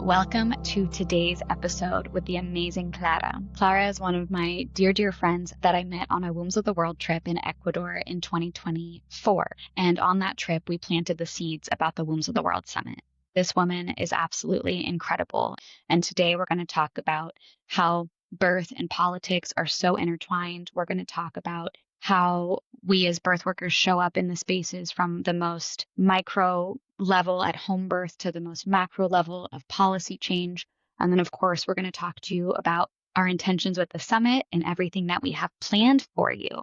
Welcome to today's episode with the amazing Clara. Clara is one of my dear, dear friends that I met on a Wombs of the World trip in Ecuador in 2024. And on that trip, we planted the seeds about the Wombs of the World Summit. This woman is absolutely incredible. And today we're going to talk about how birth and politics are so intertwined. We're going to talk about how we as birth workers show up in the spaces from the most micro level at home birth to the most macro level of policy change. And then, of course, we're going to talk to you about our intentions with the summit and everything that we have planned for you.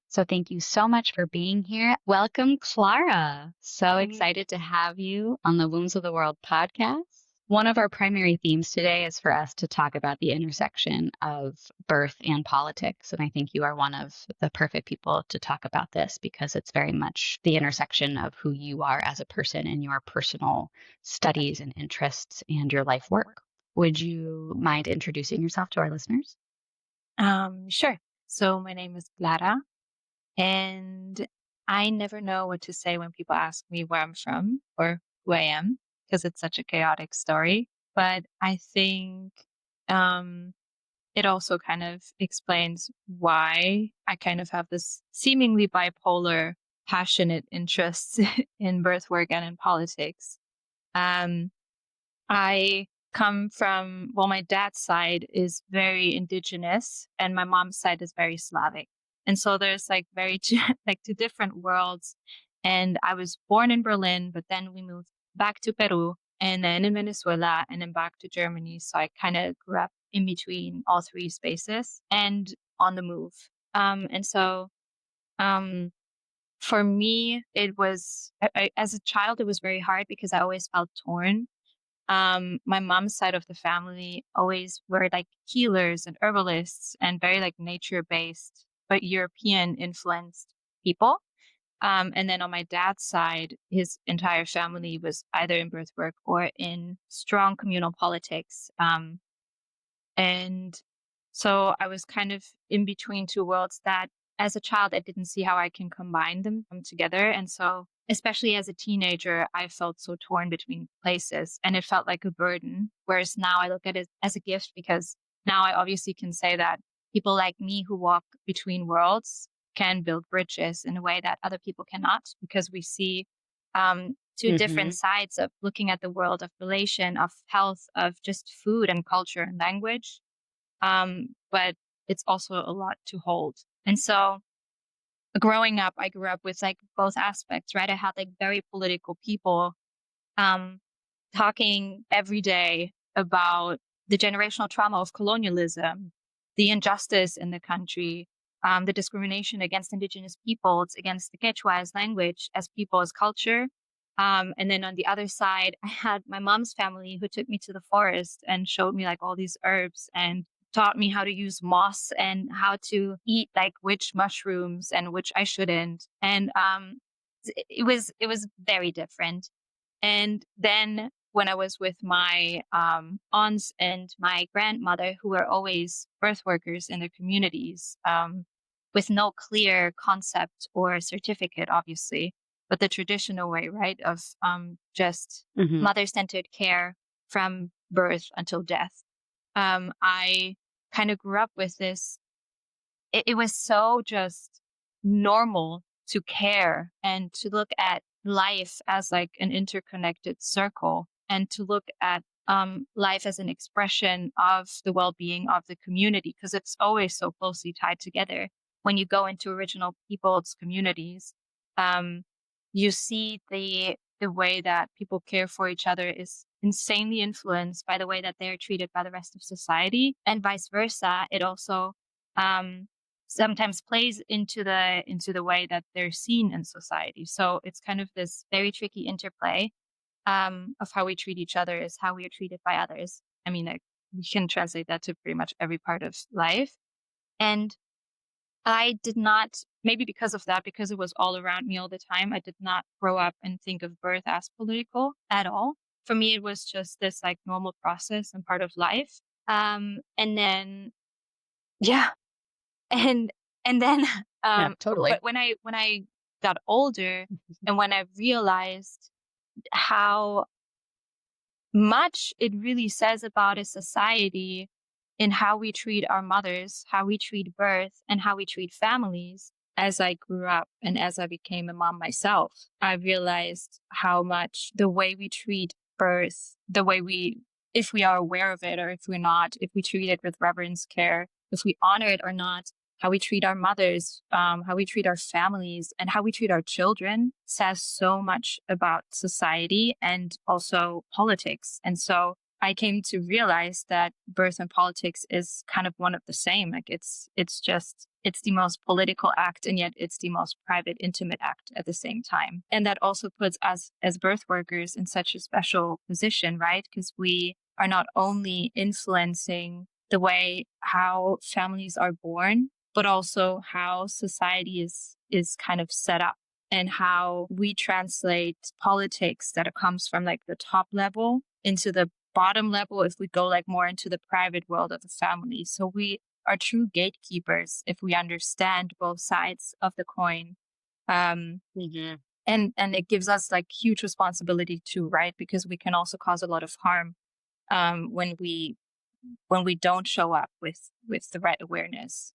So thank you so much for being here. Welcome, Clara. So excited to have you on the Wombs of the World podcast. One of our primary themes today is for us to talk about the intersection of birth and politics. And I think you are one of the perfect people to talk about this because it's very much the intersection of who you are as a person and your personal studies and interests and your life work. Would you mind introducing yourself to our listeners? Sure. So my name is Clara, and I never know what to say when people ask me where I'm from or who I am, because it's such a chaotic story. But I think it also kind of explains why I kind of have this seemingly bipolar, passionate interests in birth work and in politics. Um, I come from, well, my dad's side is very indigenous and my mom's side is very Slavic. And so there's like two different worlds. And I was born in Berlin, but then we moved back to Peru and then in Venezuela and then back to Germany. So I kind of grew up in between all three spaces and on the move. And so, um, for me, it was, as a child, it was very hard because I always felt torn. My mom's side of the family always were like healers and herbalists and very like nature based, but European influenced people. And then on my dad's side, his entire family was either in birth work or in strong communal politics. And so I was kind of in between two worlds that as a child, I didn't see how I can combine them together. And so, especially as a teenager, I felt so torn between places and it felt like a burden. Whereas now I look at it as a gift because now I obviously can say that people like me who walk between worlds can build bridges in a way that other people cannot because we see 2 different sides of looking at the world of relation, of health, of just food and culture and language. But it's also a lot to hold. And so growing up, I grew up with like both aspects, right? I had like very political people um, talking every day about the generational trauma of colonialism, the injustice in the country, the discrimination against indigenous peoples, against the Quechua as language, as people, as culture. And then on the other side, I had my mom's family who took me to the forest and showed me like all these herbs and taught me how to use moss and how to eat like which mushrooms and which I shouldn't. And it was very different. And then when I was with my aunts and my grandmother, who were always birth workers in their communities, with no clear concept or certificate, obviously, but the traditional way, right, of just mother-centered care from birth until death. I kind of grew up with this. It was so just normal to care and to look at life as like an interconnected circle and to look at life as an expression of the well-being of the community because it's always so closely tied together. When you go into original people's communities, you see the way that people care for each other is insanely influenced by the way that they're treated by the rest of society, and vice versa. It also sometimes plays into the way that they're seen in society. So it's kind of this very tricky interplay of how we treat each other is how we are treated by others. I mean, you can translate that to pretty much every part of life. And I did not, maybe because of that, because it was all around me all the time, I did not grow up and think of birth as political at all. For me, it was just this like normal process and part of life. And then, yeah. And then, Yeah, totally. but when I got older and when I realized how much it really says about a society in how we treat our mothers, how we treat birth, and how we treat families. As I grew up and as I became a mom myself, I realized how much the way we treat birth, the way we, if we are aware of it or if we're not, if we treat it with reverence, care, if we honor it or not, how we treat our mothers, how we treat our families, and how we treat our children says so much about society and also politics. And so I came to realize that birth and politics is kind of one of the same. Like it's the most political act, and yet it's the most private, intimate act at the same time. And that also puts us as birth workers in such a special position, right? Because we are not only influencing the way how families are born, but also how society is kind of set up and how we translate politics that comes from like the top level into the bottom level if we go like more into the private world of the family. So we are true gatekeepers if we understand both sides of the coin. Mm-hmm. And it gives us like huge responsibility too, right? Because we can also cause a lot of harm when we don't show up with the right awareness.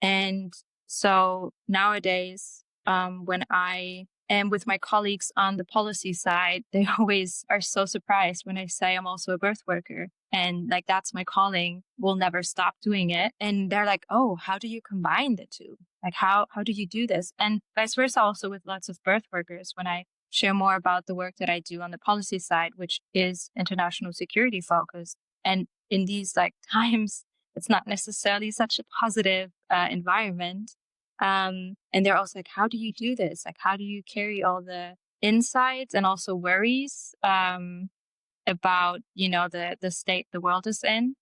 And so nowadays, when I am with my colleagues on the policy side, they always are so surprised when I say I'm also a birth worker. And like, that's my calling. We'll never stop doing it. And they're like, oh, how do you combine the two? Like, how do you do this? And vice versa also with lots of birth workers. When I share more about the work that I do on the policy side, which is international security focused. And in these like times, it's not necessarily such a positive environment. And they're also like, how do you do this? Like, how do you carry all the insights and also worries about, you know, the state the world is in,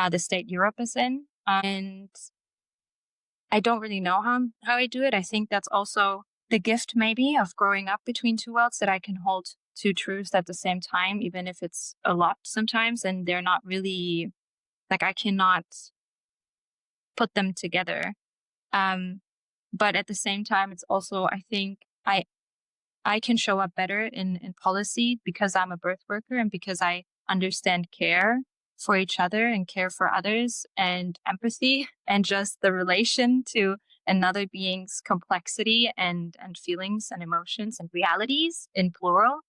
the state Europe is in? And I don't really know how I do it. I think that's also the gift maybe of growing up between two worlds, that I can hold two truths at the same time, even if it's a lot sometimes, and they're not really like, I cannot put them together. But at the same time, it's also, I think I can show up better in policy because I'm a birth worker and because I understand care for each other and care for others and empathy and just the relation to another being's complexity and feelings and emotions and realities in plural.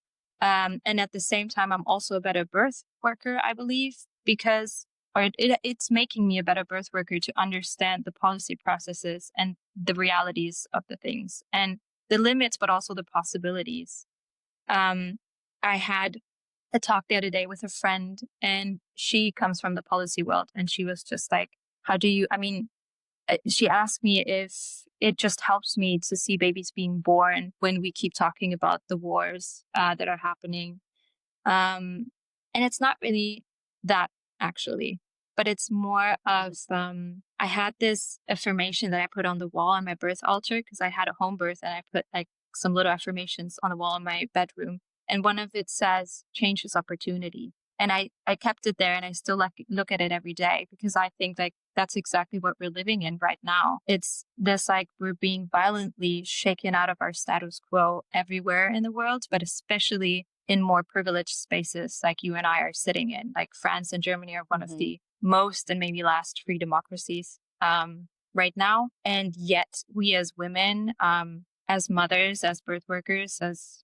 And at the same time, I'm also a better birth worker, I believe, because it's making me a better birth worker to understand the policy processes and the realities of the things and the limits, but also the possibilities. I had a talk the other day with a friend, and she comes from the policy world, and she was just like, how do you, I mean, she asked me if it just helps me to see babies being born when we keep talking about the wars that are happening. And it's not really that, actually, but it's more of I had this affirmation that I put on the wall on my birth altar because I had a home birth, and I put like some little affirmations on the wall in my bedroom. And one of it says, change is opportunity. And I kept it there, and I still look at it every day because I think like that's exactly what we're living in right now. It's this like we're being violently shaken out of our status quo everywhere in the world, but especially in more privileged spaces like you and I are sitting in. Like France and Germany are one of the most and maybe last free democracies right now. And yet we as women, as mothers, as birth workers, as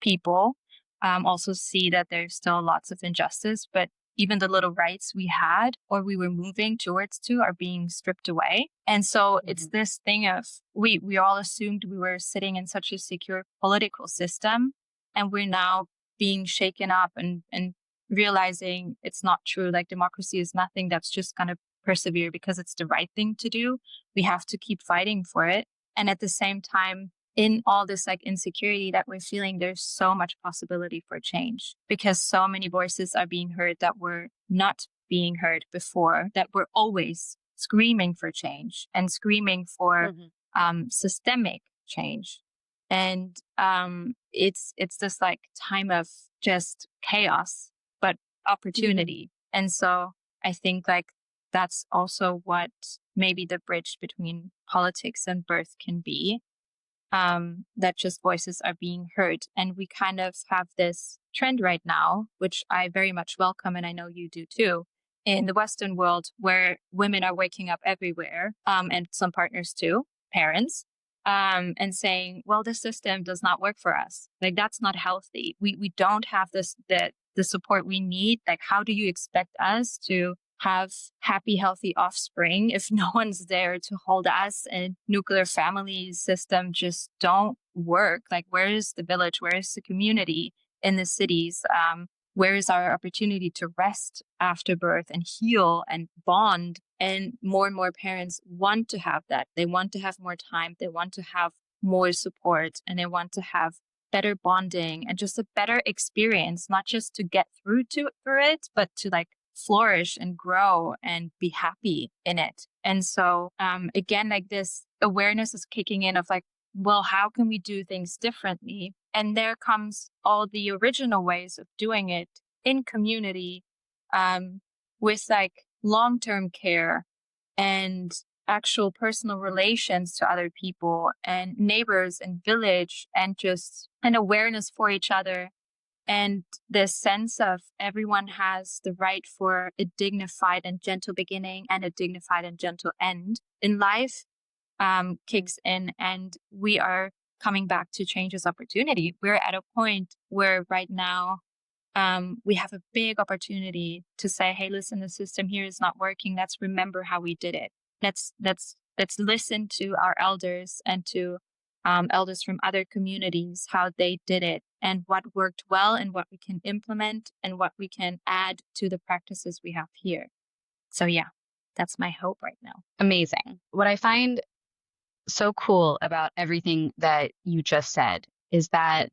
people, also see that there's still lots of injustice, but even the little rights we had or we were moving towards to are being stripped away. And so it's this thing of we all assumed we were sitting in such a secure political system, and we're now being shaken up and realizing it's not true. Like democracy is nothing that's just going to persevere because it's the right thing to do. We have to keep fighting for it. And at the same time, in all this like insecurity that we're feeling, there's so much possibility for change because so many voices are being heard that were not being heard before, that were always screaming for change and screaming for systemic change. And it's this like time of just chaos, but opportunity. And so I think like that's also what maybe the bridge between politics and birth can be. that just voices are being heard. And we kind of have this trend right now, which I very much welcome, and I know you do too, in the Western world where women are waking up everywhere, and some partners too, parents, and saying, well, the system does not work for us. Like, that's not healthy. We don't have the support we need. Like, how do you expect us to have happy, healthy offspring if no one's there to hold us, and nuclear family system just don't work? Like, where is the village? Where is the community in the cities? Where is our opportunity to rest after birth and heal and bond? And more parents want to have that. They want to have more time. They want to have more support, and they want to have better bonding and just a better experience, not just to get through it, but to like flourish and grow and be happy in it. And so, again, like this awareness is kicking in of like, well, how can we do things differently? And there comes all the original ways of doing it in community, with like long-term care and actual personal relations to other people and neighbors and village, and just an awareness for each other, and this sense of everyone has the right for a dignified and gentle beginning and a dignified and gentle end in life, kicks in. And we are coming back to change as opportunity. We're at a point where right now, we have a big opportunity to say, hey, listen, the system here is not working. Let's remember how we did it. Let's listen to our elders and to elders from other communities, how they did it and what worked well and what we can implement and what we can add to the practices we have here. So yeah, that's my hope right now. Amazing. What I find so cool about everything that you just said is that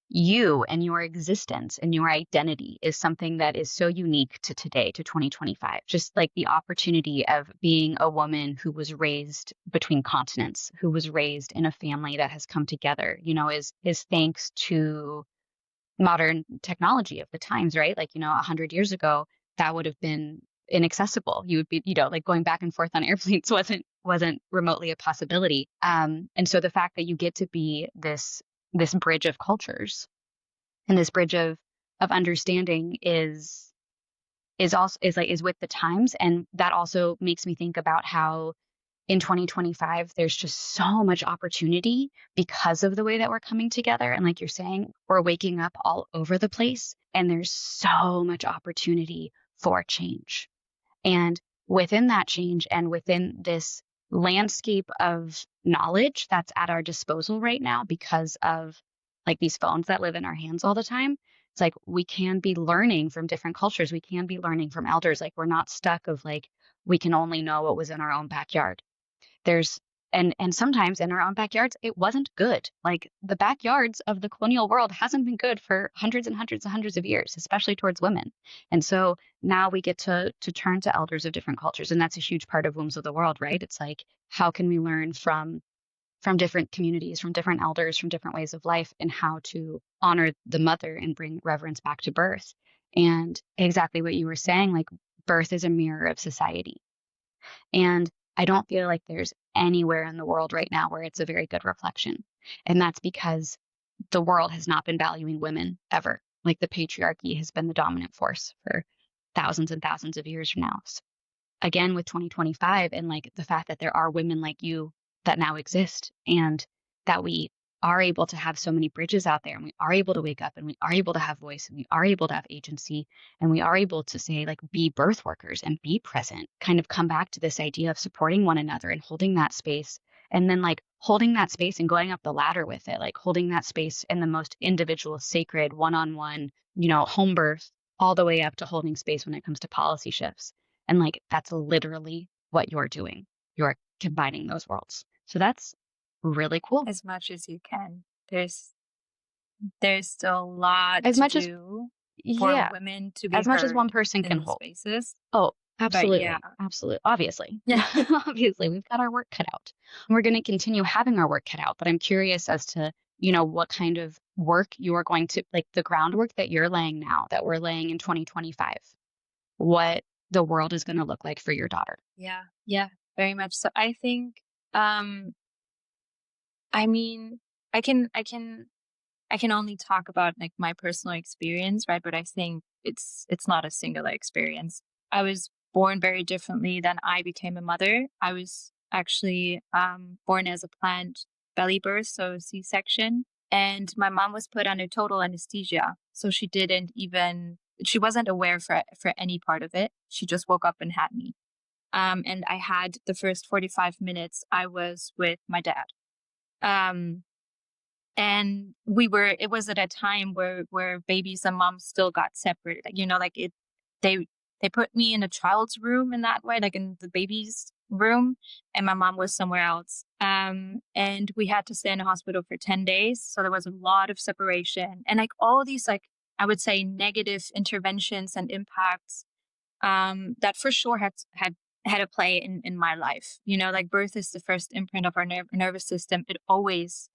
you and your existence and your identity is something that is so unique to today, to 2025. Just like the opportunity of being a woman who was raised between continents, who was raised in a family that has come together, is thanks to modern technology of the times, right? Like, 100 years ago, that would have been inaccessible. You would be, like going back and forth on airplanes wasn't remotely a possibility. And so the fact that you get to be this bridge of cultures and this bridge of understanding is also is with the times. And that also makes me think about how in 2025 there's just so much opportunity because of the way that we're coming together. And like you're saying, we're waking up all over the place, and there's so much opportunity for change. And within that change and within this landscape of knowledge that's at our disposal right now, because of like these phones that live in our hands all the time, it's like we can be learning from different cultures. We can be learning from elders. Like, we're not stuck of like, we can only know what was in our own backyard. There's and sometimes in our own backyards, it wasn't good. Like, the backyards of the colonial world hasn't been good for hundreds and hundreds and hundreds of years, especially towards women. And so now we get to turn to elders of different cultures. And that's a huge part of Wombs of the World, right? It's like, how can we learn from different communities, from different elders, from different ways of life, and how to honor the mother and bring reverence back to birth. And exactly what you were saying, like, birth is a mirror of society. And I don't feel like there's anywhere in the world right now where it's a very good reflection. And that's because the world has not been valuing women ever. Like, the patriarchy has been the dominant force for thousands and thousands of years now. So again, with 2025 and like the fact that there are women like you that now exist, and that we are able to have so many bridges out there, and we are able to wake up, and we are able to have voice, and we are able to have agency, and we are able to say, like, be birth workers and be present, kind of come back to this idea of supporting one another and holding that space, and then like holding that space and going up the ladder with it, like holding that space in the most individual, sacred, one-on-one, home birth, all the way up to holding space when it comes to policy shifts. And like, that's literally what you're doing. You're combining those worlds. So that's really cool. As much as you can. There's still a lot As to much as do for yeah, women to be as much as one heard person in can these hold. spaces. Oh, But absolutely. yeah, Absolutely. Obviously. yeah, Obviously, we've got our work cut out. And we're going to continue having our work cut out. But I'm curious as to, what kind of work you are going to, like, the groundwork that you're laying now, that we're laying in 2025, what the world is going to look like for your daughter. yeah, very much. So I think, I I mean, I can I can I can only talk about like my personal experience, right? But I think it's not a singular experience. I was born very differently than I became a mother. I was actually born as a planned belly birth, so C-section, and my mom was put under total anesthesia. So she wasn't aware for any part of it. She just woke up and had me. And I had the first 45 minutes I was with my dad. Um, and it was at a time where babies and moms still got separated. Like, like they they put me in a child's room in that way, like in the baby's room, and my mom was somewhere else. And we had to stay in the hospital for 10 days. So there was a lot of separation and like all these, like, I would say negative interventions and impacts that for sure had a play in my life. Like birth is the first imprint of our nervous system. It always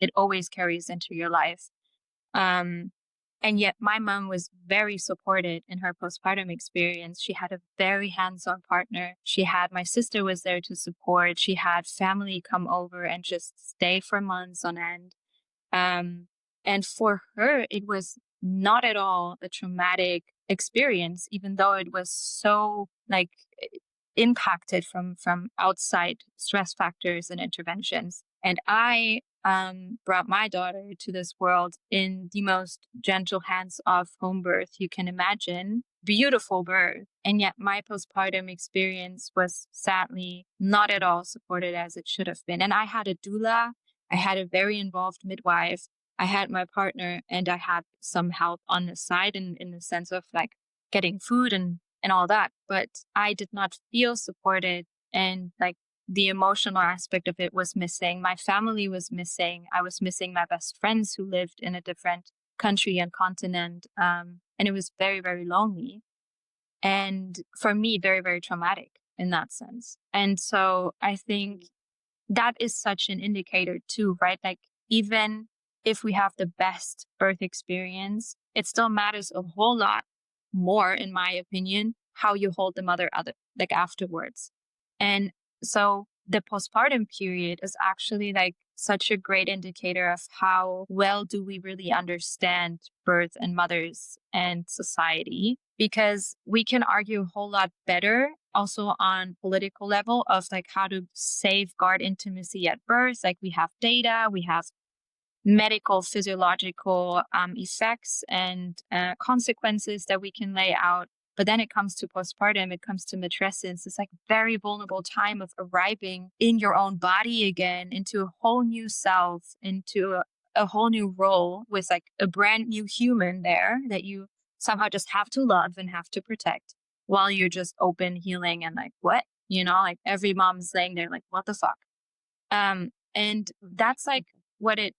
carries into your life. Um, and yet my mom was very supported in her postpartum experience. She had a very hands-on partner. My sister was there to support. She had family come over and just stay for months on end. Um, and for her, it was not at all a traumatic experience, even though it was so like impacted from outside stress factors and interventions. And I brought my daughter to this world in the most gentle hands of home birth you can imagine. Beautiful birth. And yet my postpartum experience was sadly not at all supported as it should have been. And I had a doula. I had a very involved midwife. I had my partner and I had some help on the side in the sense of like getting food and all that. But I did not feel supported and like the emotional aspect of it was missing. My family was missing. I was missing my best friends who lived in a different country and continent. And it was very, very lonely. And for me, very, very traumatic in that sense. And so I think that is such an indicator too, right? Like even if we have the best birth experience, it still matters a whole lot more, in my opinion, how you hold the mother like afterwards. And so the postpartum period is actually like such a great indicator of how well do we really understand birth and mothers and society, because we can argue a whole lot better also on political level of like how to safeguard intimacy at birth. Like we have data, we have medical physiological effects and consequences that we can lay out. But then it comes to postpartum, it comes to matrescence. It's like very vulnerable time of arriving in your own body again, into a whole new self, into a whole new role with like a brand new human there that you somehow just have to love and have to protect while you're just open, healing, and like, what? Like every mom's laying there like, what the fuck? And that's like what it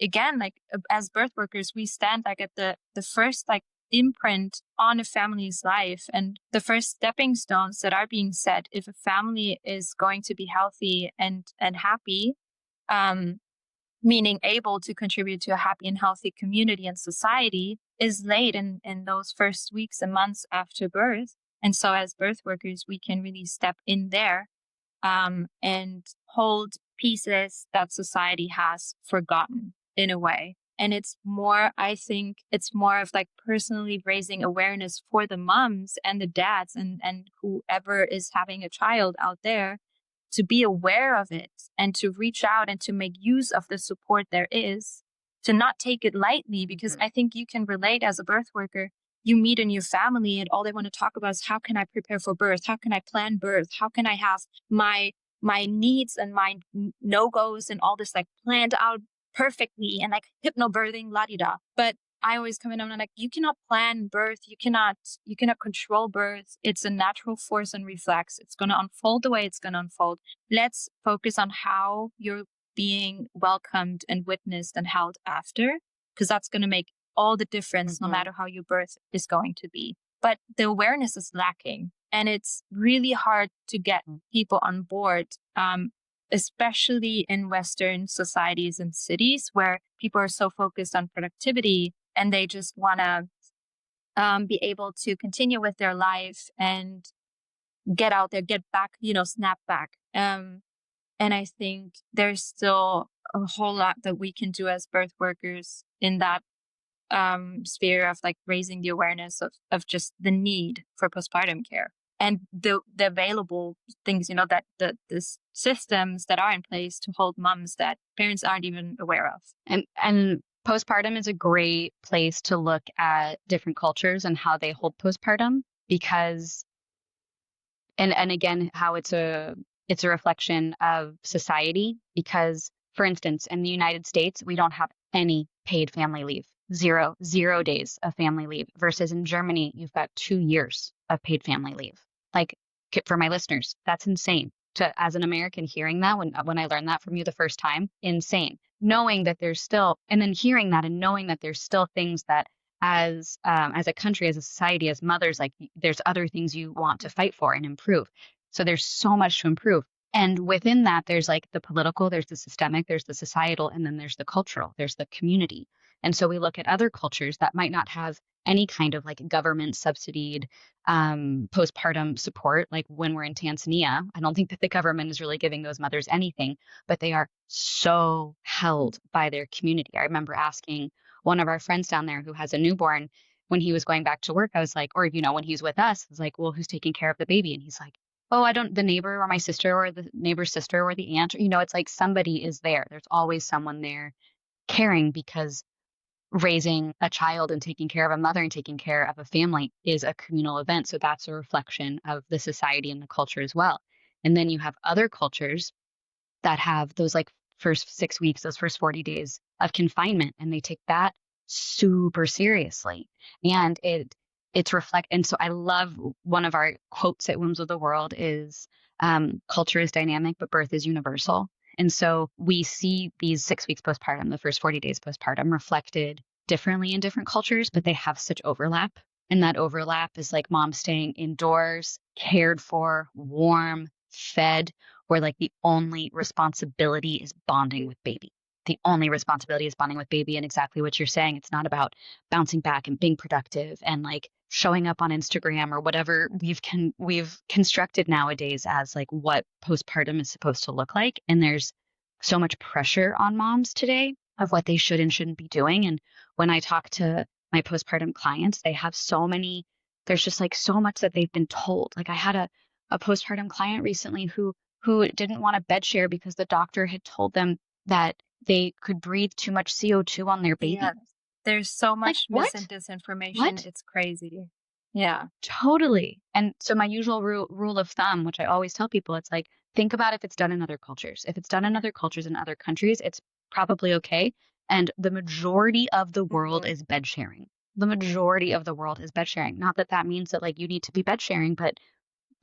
again, like as birth workers, we stand like at the first like imprint on a family's life and the first stepping stones that are being set if a family is going to be healthy and happy, meaning able to contribute to a happy and healthy community and society, is laid in those first weeks and months after birth. And so as birth workers, we can really step in there and hold pieces that society has forgotten in a way. And I think it's more of like personally raising awareness for the moms and the dads and whoever is having a child out there to be aware of it and to reach out and to make use of the support there is, to not take it lightly, because I think you can relate as a birth worker. You meet a new family and all they want to talk about is how can I prepare for birth? How can I plan birth? How can I have my needs and my no-goes and all this like planned out perfectly and like hypnobirthing la-di-da. But I always come in and I'm like, you cannot plan birth. You cannot control birth. It's a natural force and reflex. It's going to unfold the way it's going to unfold. Let's focus on how you're being welcomed and witnessed and held after, because that's going to make all the difference, no matter how your birth is going to be. But the awareness is lacking. And it's really hard to get people on board, especially in Western societies and cities where people are so focused on productivity and they just want to be able to continue with their life and get out there, get back, snap back. And I think there's still a whole lot that we can do as birth workers in that sphere of like raising the awareness of just the need for postpartum care and the available things, that the systems that are in place to hold moms that parents aren't even aware of. And postpartum is a great place to look at different cultures and how they hold postpartum, because and again how it's a reflection of society, because for instance in the United States we don't have any paid family leave. Zero days of family leave, versus in Germany you've got 2 years of paid family leave. Like, for my listeners, that's insane. To, as an American, hearing that when I learned that from you the first time, insane. Knowing that there's still, and then hearing that and knowing that there's still things that as a country, as a society, as mothers, like there's other things you want to fight for and improve. So there's so much to improve. And within that, there's like the political, there's the systemic, there's the societal, and then there's the cultural, there's the community. And so we look at other cultures that might not have any kind of like government subsidied postpartum support. Like when we're in Tanzania, I don't think that the government is really giving those mothers anything, but they are so held by their community. I remember asking one of our friends down there who has a newborn, when he was going back to work, I was like, or, when he's with us, I was like, well, who's taking care of the baby? And he's like, oh, I don't, the neighbor or my sister or the neighbor's sister or the aunt, it's like somebody is there. There's always someone there caring, because raising a child and taking care of a mother and taking care of a family is a communal event. So that's a reflection of the society and the culture as well. And then you have other cultures that have those like first 6 weeks, those first 40 days of confinement, and they take that super seriously. And it's reflect. And so I love, one of our quotes at Wombs of the World is, culture is dynamic, but birth is universal. And so we see these 6 weeks postpartum, the first 40 days postpartum, reflected differently in different cultures, but they have such overlap. And that overlap is like mom staying indoors, cared for, warm, fed, where like the only responsibility is bonding with baby. The only responsibility is bonding with baby. And exactly what you're saying, it's not about bouncing back and being productive and like showing up on Instagram or whatever we've constructed nowadays as like what postpartum is supposed to look like. And there's so much pressure on moms today of what they should and shouldn't be doing. And when I talk to my postpartum clients, they have there's just like so much that they've been told. Like I had a postpartum client recently who didn't want a bed share because the doctor had told them that they could breathe too much CO2 on their baby. Yeah. There's so much Like, mis and disinformation. What? It's crazy. Yeah. Totally. And so my usual rule of thumb, which I always tell people, it's like, think about if it's done in other cultures. If it's done in other cultures in other countries, it's probably okay. And the majority of the world is bed sharing. The majority of the world is bed sharing. Not that means that like you need to be bed sharing, but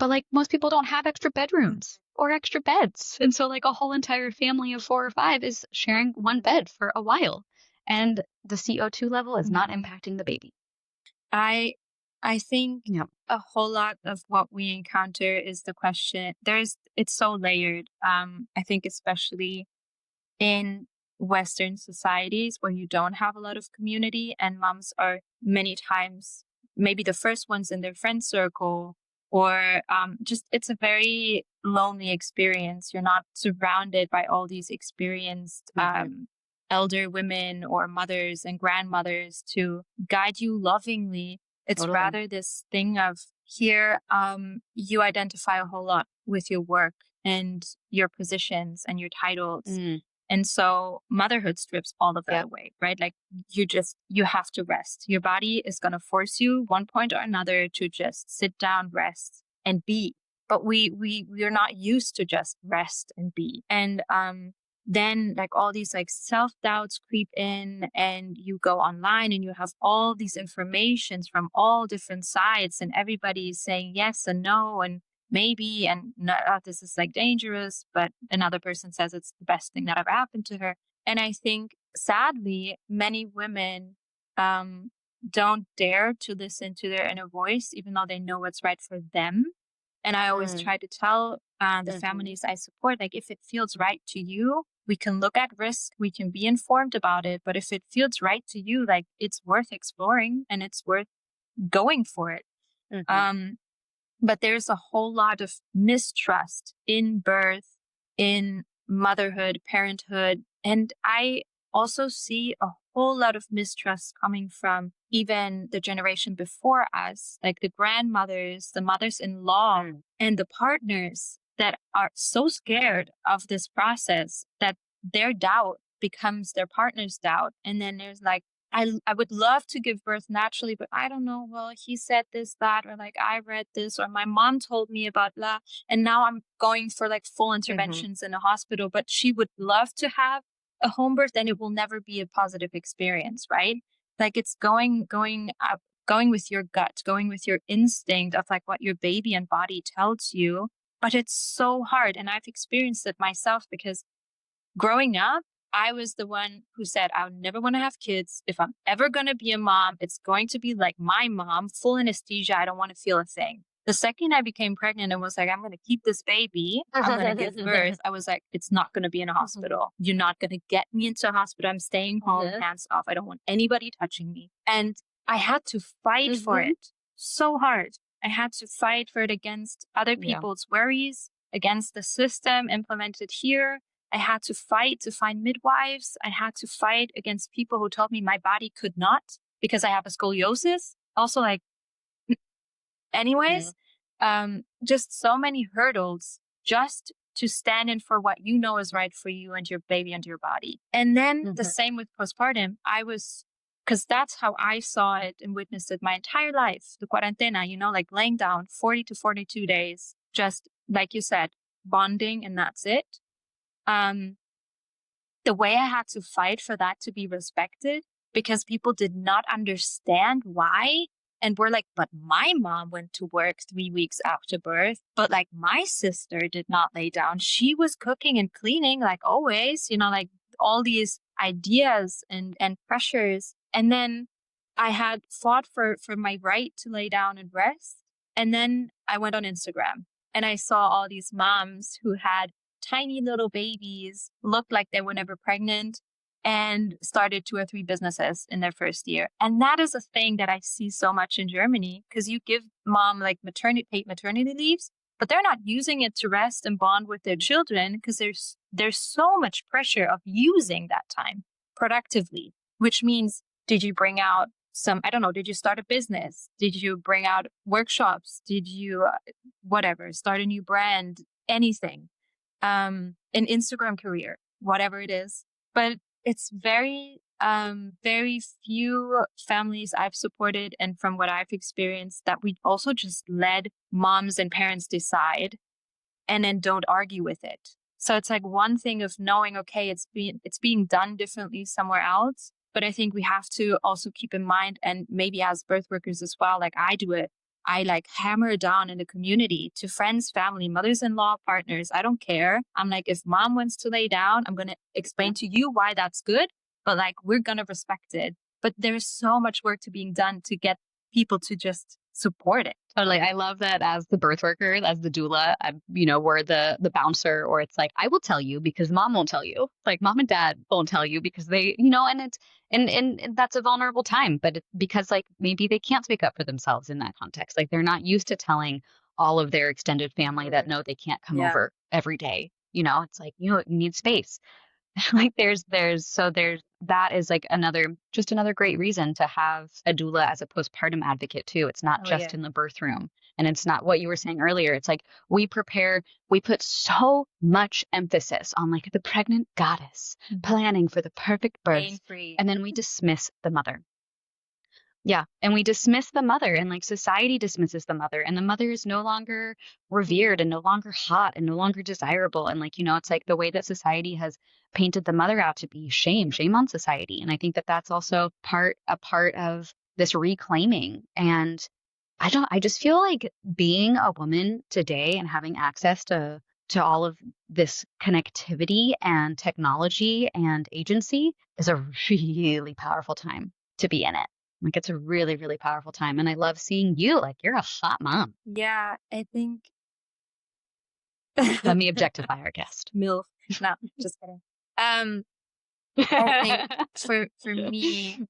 like most people don't have extra bedrooms or extra beds. And so like a whole entire family of 4 or 5 is sharing one bed for a while. And the CO2 level is not impacting the baby. I think Yep. a whole lot of what we encounter is the question. It's so layered. I think especially in Western societies where you don't have a lot of community and moms are many times maybe the first ones in their friend circle, or just it's a very lonely experience. You're not surrounded by all these experienced elder women or mothers and grandmothers to guide you lovingly. It's Totally. rather this thing of here, you identify a whole lot with your work and your positions and your titles. And so motherhood strips all of that away, right? Like you have to rest. Your body is going to force you one point or another to just sit down, rest and be. But we're not used to just rest and be. And then like all these like self-doubts creep in, and you go online and you have all these informations from all different sides, and everybody is saying yes and no and maybe, and no, this is like dangerous, but another person says it's the best thing that ever happened to her. And I think sadly many women don't dare to listen to their inner voice, even though they know what's right for them. And I always try to tell the families I support, like, if it feels right to you, we can look at risk, we can be informed about it. But if it feels right to you, like, it's worth exploring and it's worth going for it. But there's a whole lot of mistrust in birth in motherhood, parenthood. And I also see a whole lot of mistrust coming from even the generation before us, like the grandmothers, the mothers-in-law, and the partners that are so scared of this process that their doubt becomes their partner's doubt. And then there's like, I would love to give birth naturally, but I don't know. Well, he said this, that, or like I read this, or my mom told me about blah. And now I'm going for like full interventions in a hospital, but she would love to have a home birth, and it will never be a positive experience, right? Like it's going up, going with your gut, going with your instinct of like what your baby and body tells you. But it's so hard. And I've experienced it myself because growing up, I was the one who said, I would never want to have kids. If I'm ever going to be a mom, it's going to be like my mom, full anesthesia. I don't want to feel a thing. The second I became pregnant and was like, I'm going to keep this baby, I'm going to give birth, I was like, it's not going to be in a hospital. You're not going to get me into a hospital. I'm staying home, hands off. I don't want anybody touching me. And I had to fight for it so hard. I had to fight for it against other people's worries, against the system implemented here. I had to fight to find midwives. I had to fight against people who told me my body could not because I have a scoliosis. Also, like, anyways, just so many hurdles just to stand in for what you know is right for you and your baby and your body. And then the same with postpartum. Because that's how I saw it and witnessed it my entire life. The cuarentena, like laying down 40 to 42 days, just like you said, bonding, and that's it. The way I had to fight for that to be respected, because people did not understand why. And we're like, but my mom went to work 3 weeks after birth, but like my sister did not lay down. She was cooking and cleaning like always, like all these ideas and pressures. And then I had fought for my right to lay down and rest. And then I went on Instagram and I saw all these moms who had tiny little babies, looked like they were never pregnant, and started 2 or 3 businesses in their first year. And that is a thing that I see so much in Germany, because you give mom like paid maternity leaves, but they're not using it to rest and bond with their children, because there's so much pressure of using that time productively, which means, did you bring out I don't know, did you start a business? Did you bring out workshops? Did you, start a new brand? Anything. An Instagram career, whatever it is. But it's very, very few families I've supported, and from what I've experienced, that we also just let moms and parents decide and then don't argue with it. So it's like one thing of knowing, okay, it's being done differently somewhere else. But I think we have to also keep in mind, and maybe as birth workers as well, like I do it, I like hammer down in the community to friends, family, mothers-in-law, partners. I don't care. I'm like, if mom wants to lay down, I'm going to explain to you why that's good, but like, we're going to respect it. But there's so much work to being done to get people to just support it. Totally. I love that as the birth worker, as the doula, we're the bouncer, or it's like, I will tell you because mom won't tell you. Like mom and dad won't tell you because they, and it's, and that's a vulnerable time, but because like maybe they can't speak up for themselves in that context. Like they're not used to telling all of their extended family that no, they can't come over every day. It's like, you need space. Like there's that is like another great reason to have a doula as a postpartum advocate too. It's not just in the birth room, and it's not what you were saying earlier. It's like we put so much emphasis on like the pregnant goddess planning for the perfect birth, Pain-free. and then we dismiss the mother. Yeah. And we dismiss the mother, and like society dismisses the mother, and the mother is no longer revered and no longer hot and no longer desirable. And like, it's like the way that society has painted the mother out to be shame on society. And I think that that's also a part of this reclaiming. And I just feel like being a woman today and having access to all of this connectivity and technology and agency is a really powerful time to be in it. Like it's a really, really powerful time. And I love seeing you. Like you're a hot mom. Yeah, I think. Let me objectify our guest. MILF. No, just kidding. I think for me,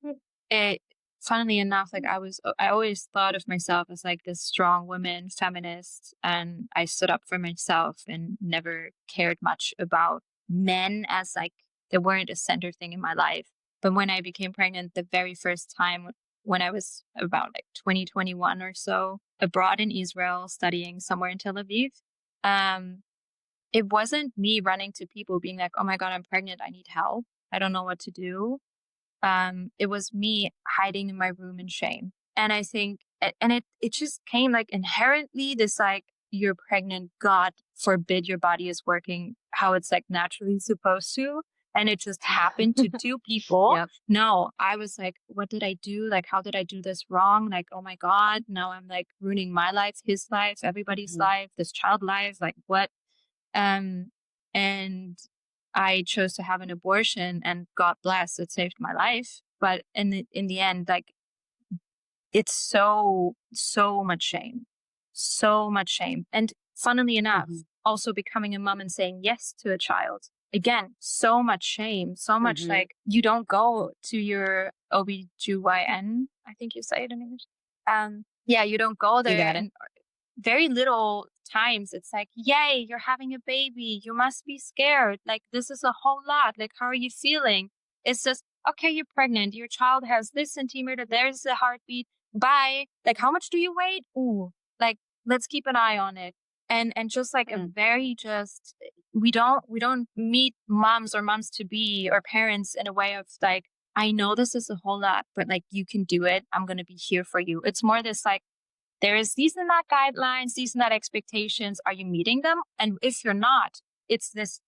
funnily enough, like I always thought of myself as like this strong woman, feminist, and I stood up for myself and never cared much about men as like they weren't a center thing in my life. But when I became pregnant the very first time, when I was about like 2021 or so, abroad in Israel, studying somewhere in Tel Aviv, um, it wasn't me running to people being like, oh my God, I'm pregnant. I need help. I don't know what to do. It was me hiding in my room in shame. And I think, and it just came like inherently this like, you're pregnant, God forbid your body is working how it's like naturally supposed to. And it just happened to two people. Yep. No, I was like, what did I do? Like, how did I do this wrong? Like, oh my God, now I'm like ruining my life, his life, everybody's life, this child life. Like, what? Um, and I chose to have an abortion, and God bless, it saved my life. But in the end, like it's so much shame, so much shame. And funnily enough, also becoming a mom and saying yes to a child. Again, so much shame, so much like you don't go to your OBGYN, I think you say it in English. Yeah, you don't go there, and very little times it's like, yay, you're having a baby, you must be scared, like this is a whole lot, like how are you feeling? It's just, okay, you're pregnant, your child has this centimeter, there's a heartbeat, bye. Like, how much do you weigh? Ooh, like let's keep an eye on it. And just like a very just, we don't meet moms or moms to be or parents in a way of like, I know this is a whole lot, but like you can do it, I'm going to be here for you. It's more this like, there is these and that guidelines, these and that expectations. Are you meeting them? And if you're not, it's this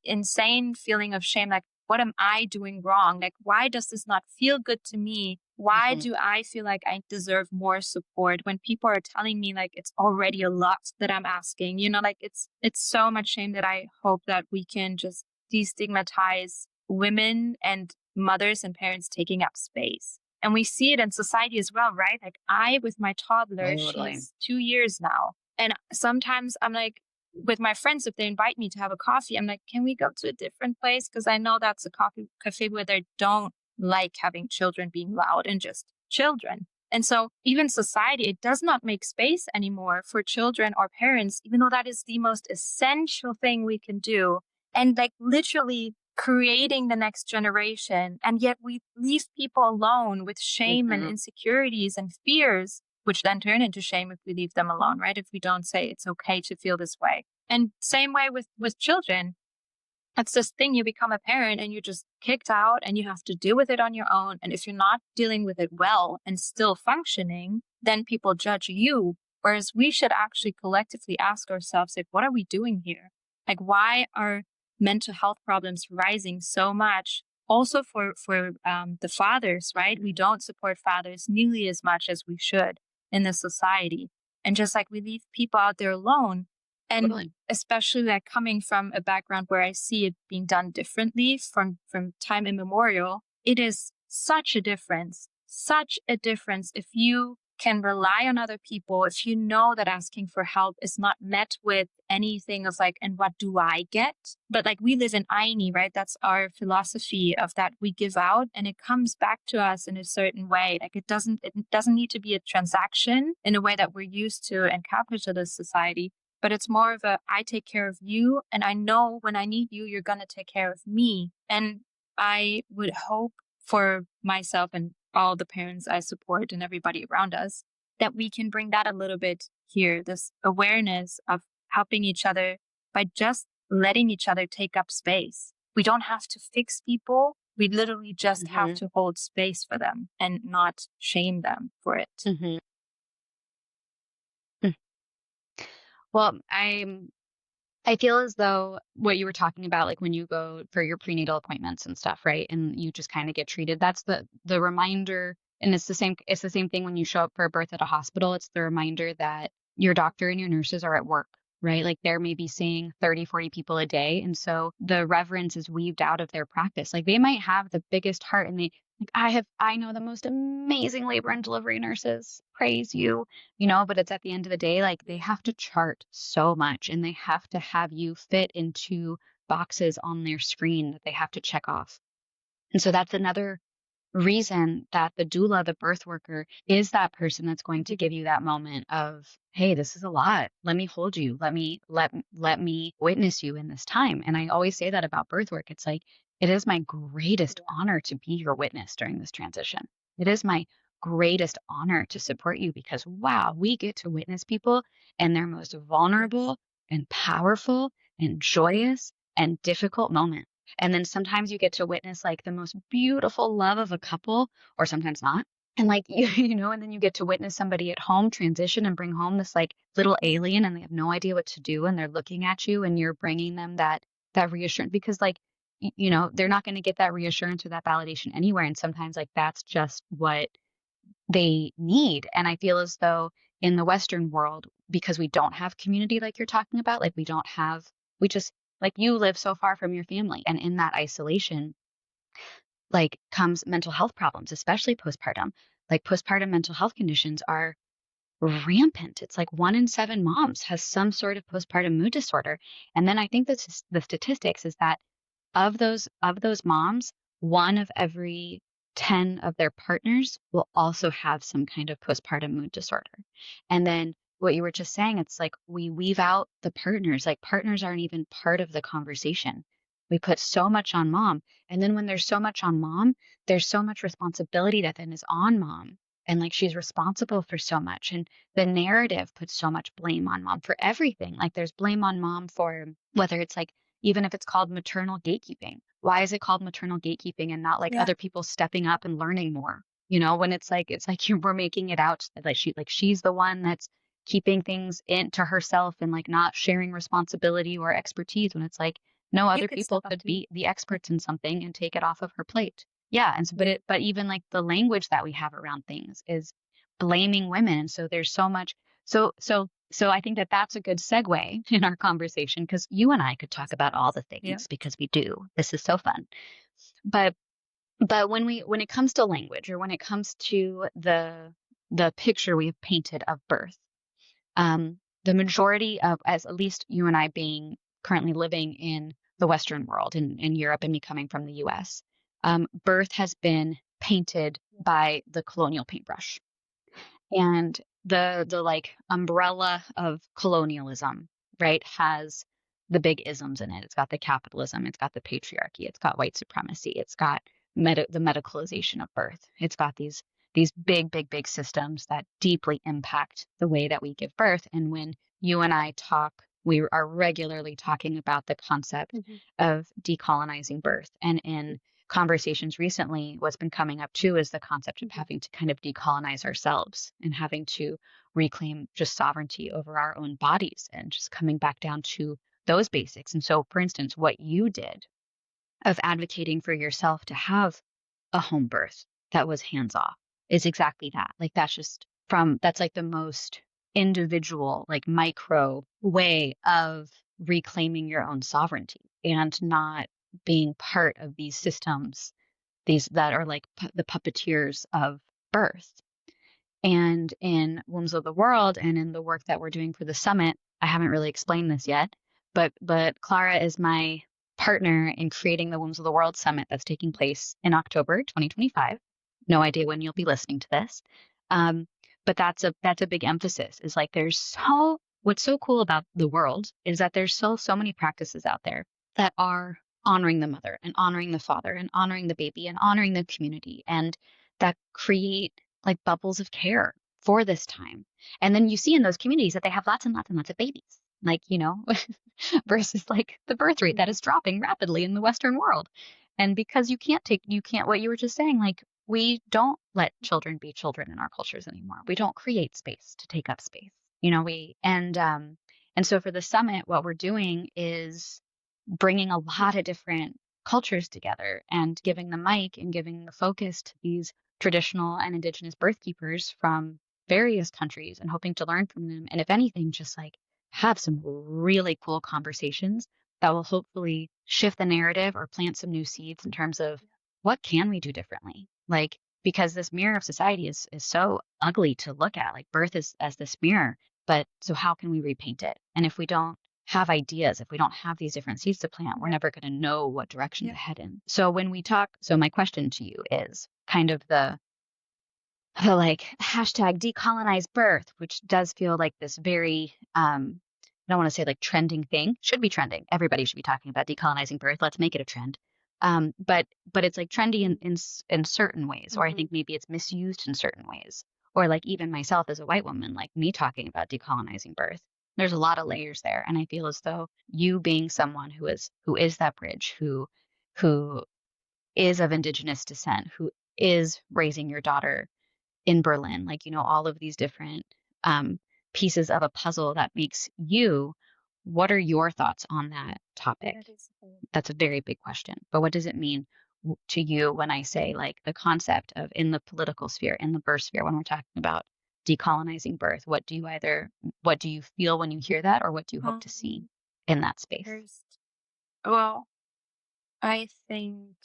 insane feeling of shame. Like, what am I doing wrong? Like, why does this not feel good to me? Why do I feel like I deserve more support when people are telling me like it's already a lot that I'm asking? You know, like it's so much shame that I hope that we can just destigmatize women and mothers and parents taking up space. And we see it in society as well, right? Like I, with my toddler, she's 2 years now. And sometimes I'm like, with my friends, if they invite me to have a coffee, I'm like, can we go to a different place? Because I know that's a coffee cafe where they don't like having children being loud and just children. And so even society, it does not make space anymore for children or parents, even though that is the most essential thing we can do. And like literally creating the next generation. And yet we leave people alone with shame and insecurities and fears, which then turn into shame if we leave them alone, right? If we don't say it's okay to feel this way. And same way with children. It's this thing, you become a parent and you're just kicked out and you have to deal with it on your own. And if you're not dealing with it well and still functioning, then people judge you. Whereas we should actually collectively ask ourselves, like, what are we doing here? Like, why are mental health problems rising so much? Also for the fathers, right? We don't support fathers nearly as much as we should in this society. And just like we leave people out there alone. And especially like coming from a background where I see it being done differently from time immemorial, it is such a difference if you can rely on other people, if you know that asking for help is not met with anything of like, and what do I get? But like we live in Aini, right? That's our philosophy of that we give out and it comes back to us in a certain way. Like it doesn't need to be a transaction in a way that we're used to in capitalist society. But it's more of a, I take care of you and I know when I need you, you're going to take care of me. And I would hope for myself and all the parents I support and everybody around us that we can bring that a little bit here, this awareness of helping each other by just letting each other take up space. We don't have to fix people. We literally just have to hold space for them and not shame them for it. Well, I feel as though what you were talking about, like when you go for your prenatal appointments and stuff, right? And you just kind of get treated. That's the reminder. And it's the same thing when you show up for a birth at a hospital. It's the reminder that your doctor and your nurses are at work, right? Like they're maybe seeing 30, 40 people a day. And so the reverence is weaved out of their practice. Like they might have the biggest heart and I know the most amazing labor and delivery nurses. Praise you, but it's at the end of the day, like they have to chart so much and they have to have you fit into boxes on their screen that they have to check off. And so that's another reason that the doula, the birth worker, is that person that's going to give you that moment of, hey, this is a lot. Let me hold you. Let me witness you in this time. And I always say that about birth work. It's like, it is my greatest honor to be your witness during this transition. It is my greatest honor to support you because wow, we get to witness people in their most vulnerable and powerful and joyous and difficult moment. And then sometimes you get to witness like the most beautiful love of a couple, or sometimes not. And like, and then you get to witness somebody at home transition and bring home this like little alien and they have no idea what to do. And they're looking at you and you're bringing them that reassurance because like, they're not going to get that reassurance or that validation anywhere. And sometimes like, that's just what they need. And I feel as though in the Western world, because we don't have community like you're talking about, like we just, like you live so far from your family. And in that isolation, like comes mental health problems, especially postpartum. Like postpartum mental health conditions are rampant. It's like 1 in 7 moms has some sort of postpartum mood disorder. And then I think the statistics is that of those moms, one of every 10 of their partners will also have some kind of postpartum mood disorder. And then what you were just saying, it's like we weave out the partners, like partners aren't even part of the conversation. We put so much on mom. And then when there's so much on mom, there's so much responsibility that then is on mom. And like she's responsible for so much. And the narrative puts so much blame on mom for everything. Like there's blame on mom for whether it's like even if it's called maternal gatekeeping. Why is it called maternal gatekeeping and not like Yeah. other people stepping up and learning more? When it's like we're making it out that she's the one that's keeping things into herself and like not sharing responsibility or expertise when it's like no You other could step people up could too. be the experts in something and take it off of her plate. Yeah, and so, but even like the language that we have around things is blaming women. So there's so much so I think that that's a good segue in our conversation because you and I could talk about all the Yeah. things because we do. This is so fun. But when it comes to language or when it comes to the picture we've painted of birth, the majority of, as at least you and I being currently living in the Western world in Europe and me coming from the US, birth has been painted by the colonial paintbrush and the like umbrella of colonialism, right, has the big isms in it. It's got the capitalism, it's got the patriarchy, it's got white supremacy, it's got the medicalization of birth. It's got these big systems that deeply impact the way that we give birth. And when you and I talk, we are regularly talking about the concept of decolonizing birth. And in conversations recently, what's been coming up too is the concept of having to kind of decolonize ourselves and having to reclaim just sovereignty over our own bodies and just coming back down to those basics. And so, for instance, what you did of advocating for yourself to have a home birth that was hands off is exactly that. Like that's like the most individual, like micro way of reclaiming your own sovereignty and not being part of these systems, these that are like the puppeteers of birth. And in Wombs of the World and in the work that we're doing for the summit, I haven't really explained this yet, but Clara is my partner in creating the Wombs of the World Summit that's taking place in October 2025. No idea when you'll be listening to this. Um, but that's a big emphasis is like what's so cool about the world is that there's so many practices out there that are honoring the mother and honoring the father and honoring the baby and honoring the community and that create like bubbles of care for this time. And then you see in those communities that they have lots and lots and lots of babies, like, versus like the birth rate that is dropping rapidly in the Western world. And because what you were just saying, like, we don't let children be children in our cultures anymore. We don't create space to take up space. And so for the summit, what we're doing is bringing a lot of different cultures together and giving the mic and giving the focus to these traditional and indigenous birth keepers from various countries and hoping to learn from them. And if anything, just like have some really cool conversations that will hopefully shift the narrative or plant some new seeds in terms of what can we do differently? Like, because this mirror of society is so ugly to look at, like birth is as this mirror, but so how can we repaint it? And if we don't have ideas, if we don't have these different seeds to plant, we're never going to know what direction to head in. So when we talk, so my question to you is, kind of the like hashtag decolonize birth, which does feel like this very, I don't want to say like trending thing. Should be trending. Everybody should be talking about decolonizing birth. Let's make it a trend. But it's like trendy in certain ways, or I think maybe it's misused in certain ways, or like even myself as a white woman, like me talking about decolonizing birth. There's a lot of layers there, and I feel as though you being someone who is that bridge, who is of indigenous descent, who is raising your daughter in Berlin, like, all of these different um, pieces of a puzzle that makes you. What are your thoughts on that topic? That's a very big question. But what does it mean to you when I say like the concept of in the political sphere, in the birth sphere, when we're talking about decolonizing birth? What do you feel when you hear that, or what do you hope to see in that space? Well, I think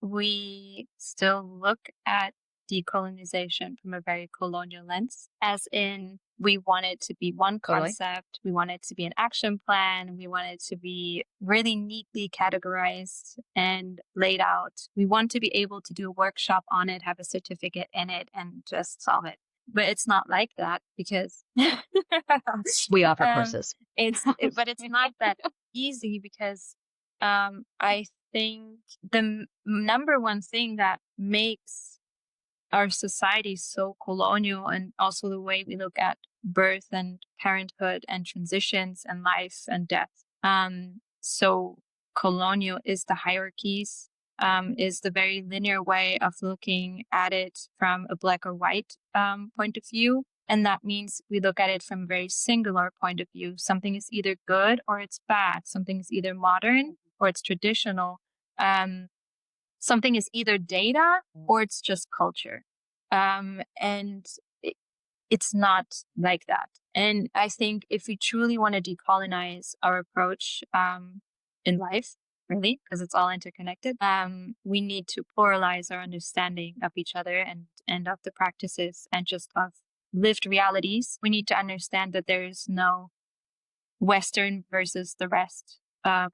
we still look at decolonization from a very colonial lens, as in we want it to be one concept, we want it to be an action plan, we want it to be really neatly categorized and laid out. We want to be able to do a workshop on it, have a certificate in it, and just solve it. But it's not like that because we offer courses. But it's not that easy because I think the number one thing that makes our society so colonial, and also the way we look at birth and parenthood and transitions and life and death, so colonial, is the hierarchies, is the very linear way of looking at it from a black or white point of view. And that means we look at it from a very singular point of view. Something is either good or it's bad. Something is either modern or it's traditional. Something is either data or it's just culture. And it's not like that. And I think if we truly want to decolonize our approach in life, really, because it's all interconnected, we need to pluralize our understanding of each other and of the practices and just of lived realities. We need to understand that there is no Western versus the rest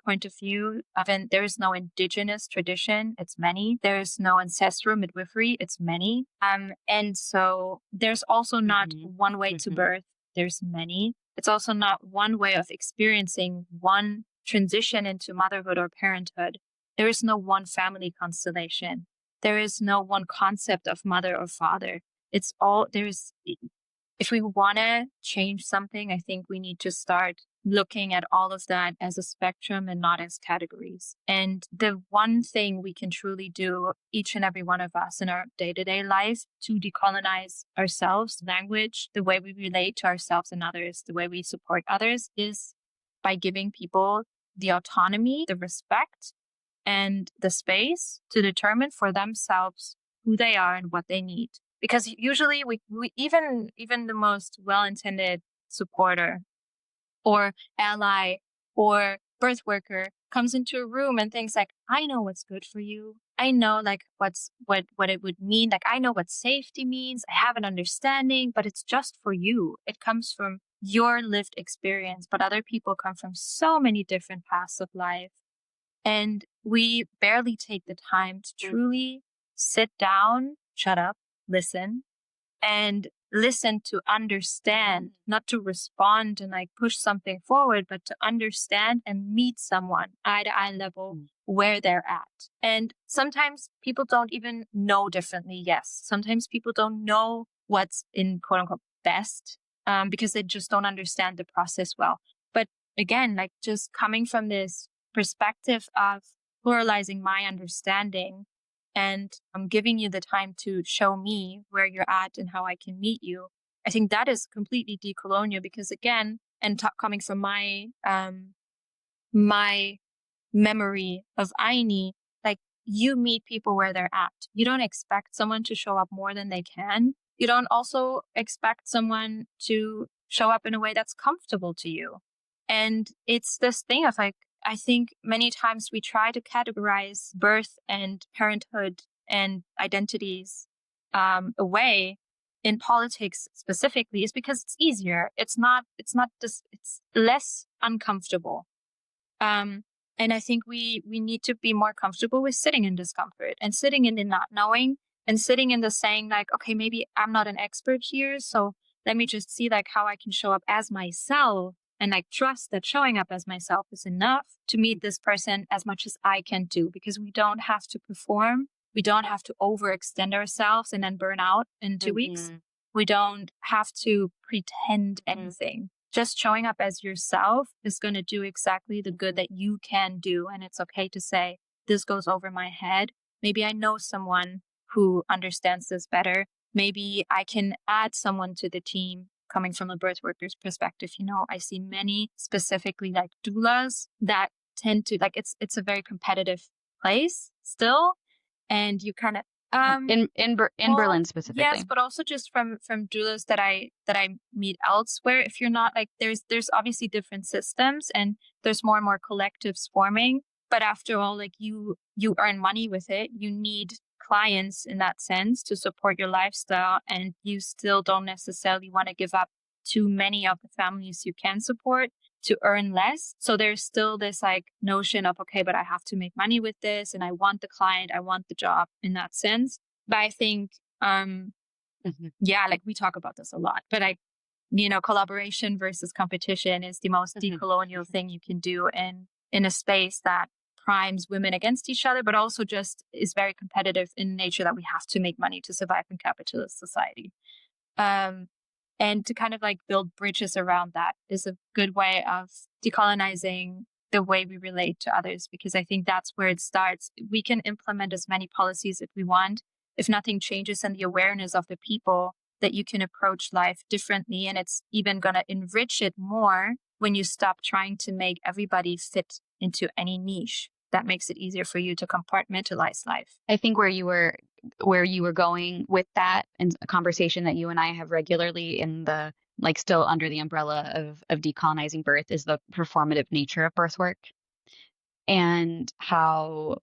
point of view. Even there is no indigenous tradition, it's many. There is no ancestral midwifery, it's many. And so there's also not one way to birth, there's many. It's also not one way of experiencing one transition into motherhood or parenthood. There is no one family constellation. There is no one concept of mother or father. It's all, if we want to change something, I think we need to start looking at all of that as a spectrum and not as categories. And the one thing we can truly do, each and every one of us in our day-to-day life, to decolonize ourselves, language, the way we relate to ourselves and others, the way we support others, is by giving people the autonomy, the respect, and the space to determine for themselves who they are and what they need. Because usually we even the most well-intended supporter or ally or birth worker comes into a room and thinks like, I know what's good for you. I know like what it would mean. Like, I know what safety means. I have an understanding, but it's just for you. It comes from your lived experience, but other people come from so many different paths of life. And we barely take the time to truly sit down, shut up, listen, and listen to understand, not to respond and like push something forward, but to understand and meet someone eye to eye level where they're at. And sometimes people don't even know differently. Yes. Sometimes people don't know what's in quote unquote best because they just don't understand the process well. But again, like just coming from this perspective of pluralizing my understanding and giving you the time to show me where you're at and how I can meet you. I think that is completely decolonial because again, and coming from my my memory of Aini, like you meet people where they're at. You don't expect someone to show up more than they can. You don't also expect someone to show up in a way that's comfortable to you. And it's this thing of like, I think many times we try to categorize birth and parenthood and identities away in politics specifically is because it's easier. It's less uncomfortable. And And I think we need to be more comfortable with sitting in discomfort and sitting in the not knowing and sitting in the saying like, okay, maybe I'm not an expert here. So let me just see like how I can show up as myself and like trust that showing up as myself is enough to meet this person as much as I can do, because we don't have to perform. We don't have to overextend ourselves and then burn out in 2 weeks. We don't have to pretend anything. Just showing up as yourself is going to do exactly the good that you can do. And it's okay to say, this goes over my head. Maybe I know someone who understands this better. Maybe I can add someone to the team coming from a birth worker's perspective. You know, I see many specifically like doulas that tend to like, it's a very competitive place still. And you kind of, in Berlin specifically. yes, but also just from doulas that I meet elsewhere. If you're not like there's obviously different systems and there's more and more collectives forming. But after all, like you earn money with it. You need clients in that sense to support your lifestyle, and you still don't necessarily want to give up too many of the families you can support to earn less. So there's still this like notion of, okay, but I have to make money with this and I want the client, I want the job in that sense. But I think, yeah, like we talk about this a lot, but like, you know, collaboration versus competition is the most decolonial thing you can do in a space that primes women against each other, but also just is very competitive in nature that we have to make money to survive in capitalist society. And to kind of like build bridges around that is a good way of decolonizing the way we relate to others, because I think that's where it starts. We can implement as many policies if we want. If nothing changes in the awareness of the people that you can approach life differently, and it's even going to enrich it more when you stop trying to make everybody fit into any niche. That makes it easier for you to compartmentalize life. I think where you were going with that, and a conversation that you and I have regularly in the like still under the umbrella of decolonizing birth, is the performative nature of birth work, and how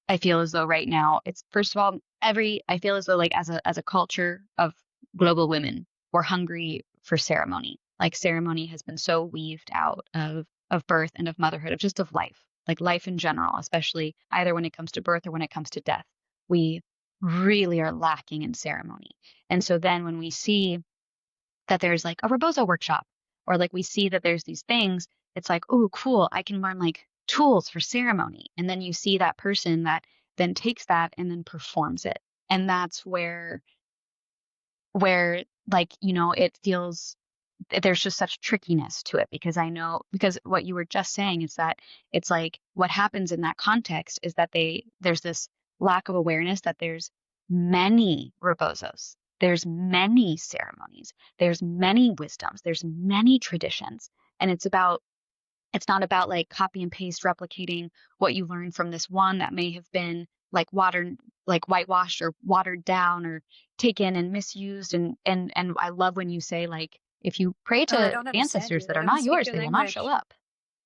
I feel as though right now it's, first of all, I feel as though like as a culture of global women, we're hungry for ceremony. Like ceremony has been so weaved out of birth and of motherhood, of just of life, like life in general, especially either when it comes to birth or when it comes to death. We really are lacking in ceremony. And so then when we see that there's like a Rebozo workshop, or like we see that there's these things, it's like, oh, cool, I can learn like tools for ceremony. And then you see that person that then takes that and then performs it. And that's where like, you know, it feels there's just such trickiness to it, because I know, because what you were just saying is that it's like what happens in that context is that there's this lack of awareness that there's many Rebozos, there's many ceremonies, there's many wisdoms, there's many traditions. And it's not about like copy and paste replicating what you learned from this one that may have been like whitewashed or watered down or taken and misused. And I love when you say, like, if you pray to ancestors that are not yours, they will not show up.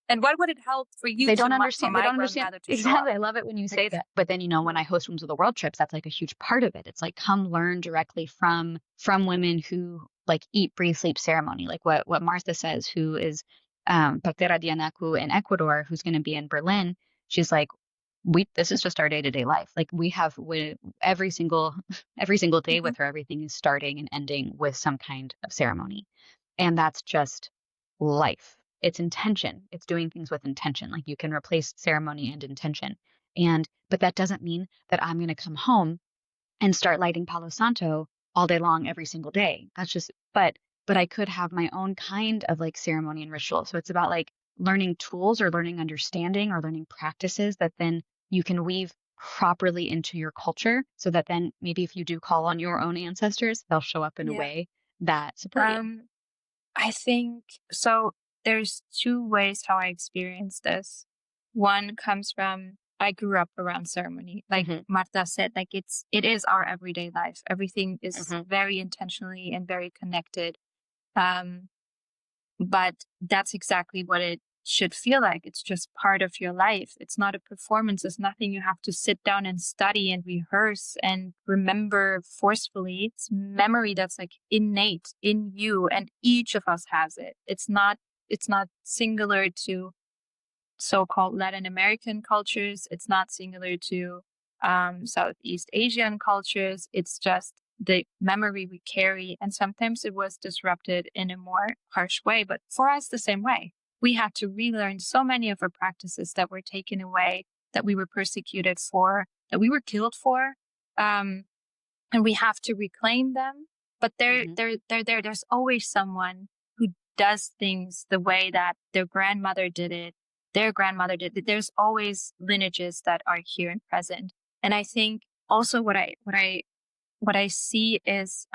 And what would it help for you? They don't understand. They don't understand. Exactly. I love it when you say that. But then, you know, when I host Rooms of the World trips, that's like a huge part of it. It's like, come learn directly from women who like eat, breathe, sleep ceremony. Like what Martha says, who is Partera Dianaku in Ecuador, who's going to be in Berlin. She's like, this is just our day-to-day life. Like every single day with her, everything is starting and ending with some kind of ceremony. And that's just life. It's intention. It's doing things with intention. Like you can replace ceremony and intention. But that doesn't mean that I'm going to come home and start lighting Palo Santo all day long every single day. That's just, but I could have my own kind of like ceremony and ritual. So it's about like learning tools or learning understanding or learning practices that then you can weave properly into your culture, so that then maybe if you do call on your own ancestors, they'll show up in a way that support you. I think so. There's two ways how I experience this. One comes from, I grew up around ceremony. Like Marta said, like it is our everyday life. Everything is very intentionally and very connected. But that's exactly what it should feel like. It's just part of your life. It's not a performance. It's nothing you have to sit down and study and rehearse and remember forcefully. It's memory that's like innate in you, and each of us has it. It's not singular to so-called Latin American cultures. It's not singular to Southeast Asian cultures. It's just the memory we carry. And sometimes it was disrupted in a more harsh way. But for us, the same way. We had to relearn so many of our practices that were taken away, that we were persecuted for, that we were killed for. And we have to reclaim them. But there's always someone who does things the way that their grandmother did it, their grandmother did it. There's always lineages that are here and present. And I think also what I see is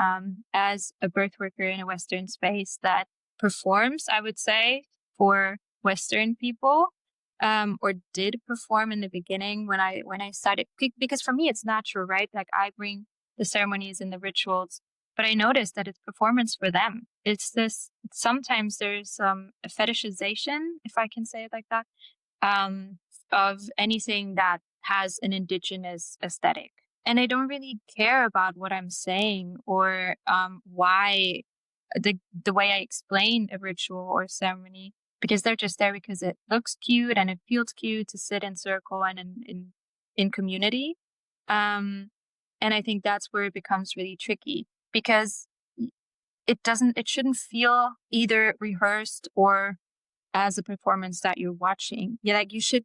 as a birth worker in a Western space that performs, I would say, for Western people, or did perform in the beginning when I started, because for me it's natural, right? Like I bring the ceremonies and the rituals, but I noticed that it's performance for them. It's this, sometimes there's a fetishization, if I can say it like that, of anything that has an indigenous aesthetic. And I don't really care about what I'm saying or why the way I explain a ritual or ceremony, because they're just there because it looks cute and it feels cute to sit in circle and in community. And I think that's where it becomes really tricky, because it shouldn't feel either rehearsed or as a performance that you're watching. Yeah, like you should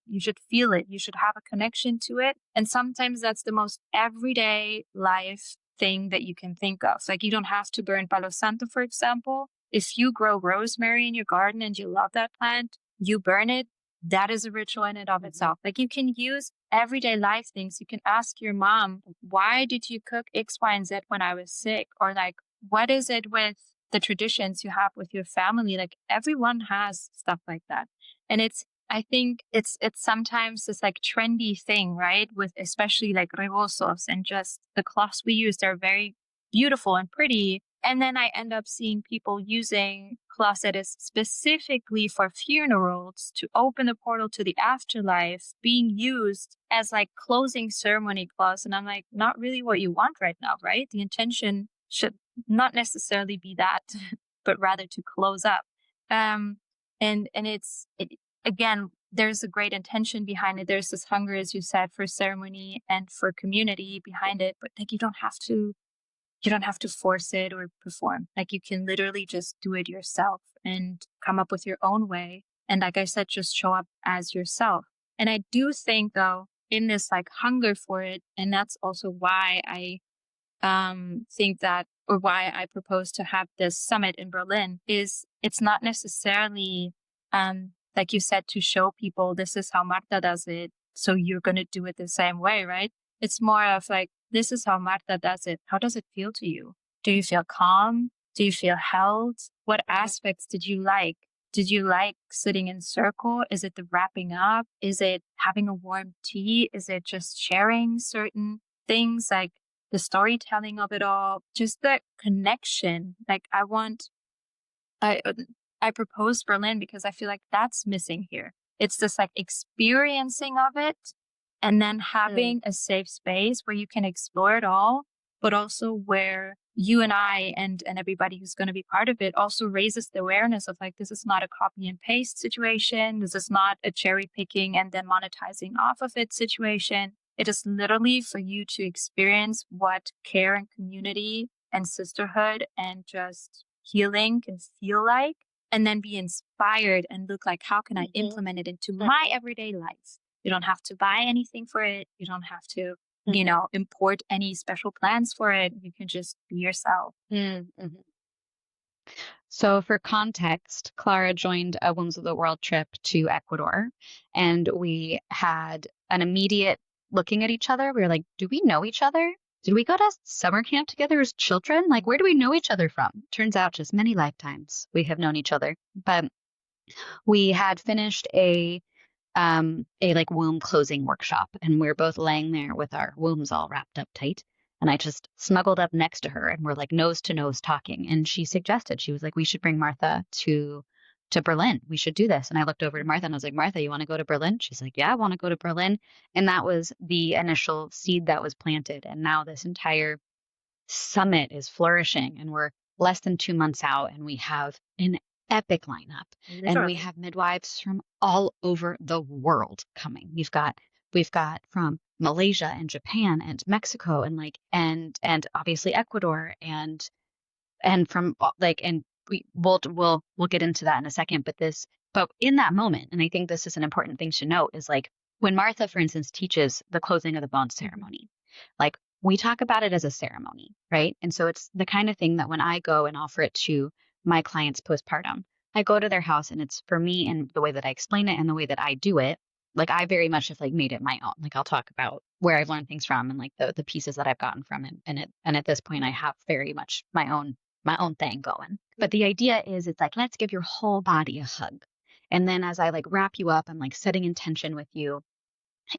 feel it. You should have a connection to it. And sometimes that's the most everyday life thing that you can think of. Like you don't have to burn Palo Santo, for example. If you grow rosemary in your garden and you love that plant, you burn it. That is a ritual in and of itself. Like you can use everyday life things. You can ask your mom, why did you cook X, Y, and Z when I was sick? Or like, what is it with the traditions you have with your family? Like everyone has stuff like that. And I think it's sometimes this like trendy thing, right? With especially like rebosos and just the cloths we use, they're very beautiful and pretty. And then I end up seeing people using cloths that is specifically for funerals to open the portal to the afterlife, being used as like closing ceremony cloths. And I'm like, not really what you want right now, right? The intention should not necessarily be that, but rather to close up. And again, there's a great intention behind it. There's this hunger, as you said, for ceremony and for community behind it. But like, you don't have to force it or perform. Like you can literally just do it yourself and come up with your own way. And like I said, just show up as yourself. And I do think though, in this like hunger for it, and that's also why I think that, or why I propose to have this summit in Berlin, is it's not necessarily, like you said, to show people this is how Marta does it, so you're going to do it the same way, right? It's more of like, this is how Marta does it. How does it feel to you? Do you feel calm? Do you feel held? What aspects did you like? Did you like sitting in circle? Is it the wrapping up? Is it having a warm tea? Is it just sharing certain things, like the storytelling of it all, just the connection? Like I proposed Berlin because I feel like that's missing here. It's this like experiencing of it, and then having a safe space where you can explore it all, but also where you and I and everybody who's going to be part of it also raises the awareness of like, this is not a copy and paste situation. This is not a cherry picking and then monetizing off of it situation. It is literally for you to experience what care and community and sisterhood and just healing can feel like, and then be inspired and look like, how can I implement it into my everyday life? You don't have to buy anything for it. You don't have to, import any special plans for it. You can just be yourself. So for context, Clara joined a Wombs of the World trip to Ecuador, and we had an immediate looking at each other. We were like, do we know each other? Did we go to summer camp together as children? Like, where do we know each other from? Turns out just many lifetimes we have known each other. But we had finished a like womb closing workshop, and we were both laying there with our wombs all wrapped up tight. And I just snuggled up next to her, and we're like nose to nose talking. And she suggested, she was like, we should bring Martha to Berlin. We should do this. And I looked over to Martha and I was like, Martha, you want to go to Berlin? She's like, yeah, I want to go to Berlin. And that was the initial seed that was planted. And now this entire summit is flourishing, and we're less than 2 months out, and we have an epic lineup. And we Literally. have midwives from all over the world coming. We've got from Malaysia and Japan and Mexico and and obviously Ecuador and from like and we'll get into that in a second, but in that moment, and I think this is an important thing to note, is like when Martha, for instance, teaches the closing of the bone Mhm. ceremony, like we talk about it as a ceremony, right? And so it's the kind of thing that when I go and offer it to my clients postpartum, I go to their house and it's for me and the way that I explain it and the way that I do it. Like I very much have like made it my own. Like I'll talk about where I've learned things from and like the pieces that I've gotten from it. And at this point I have very much my own thing going. But the idea is it's like, let's give your whole body a hug. And then as I like wrap you up, I'm like setting intention with you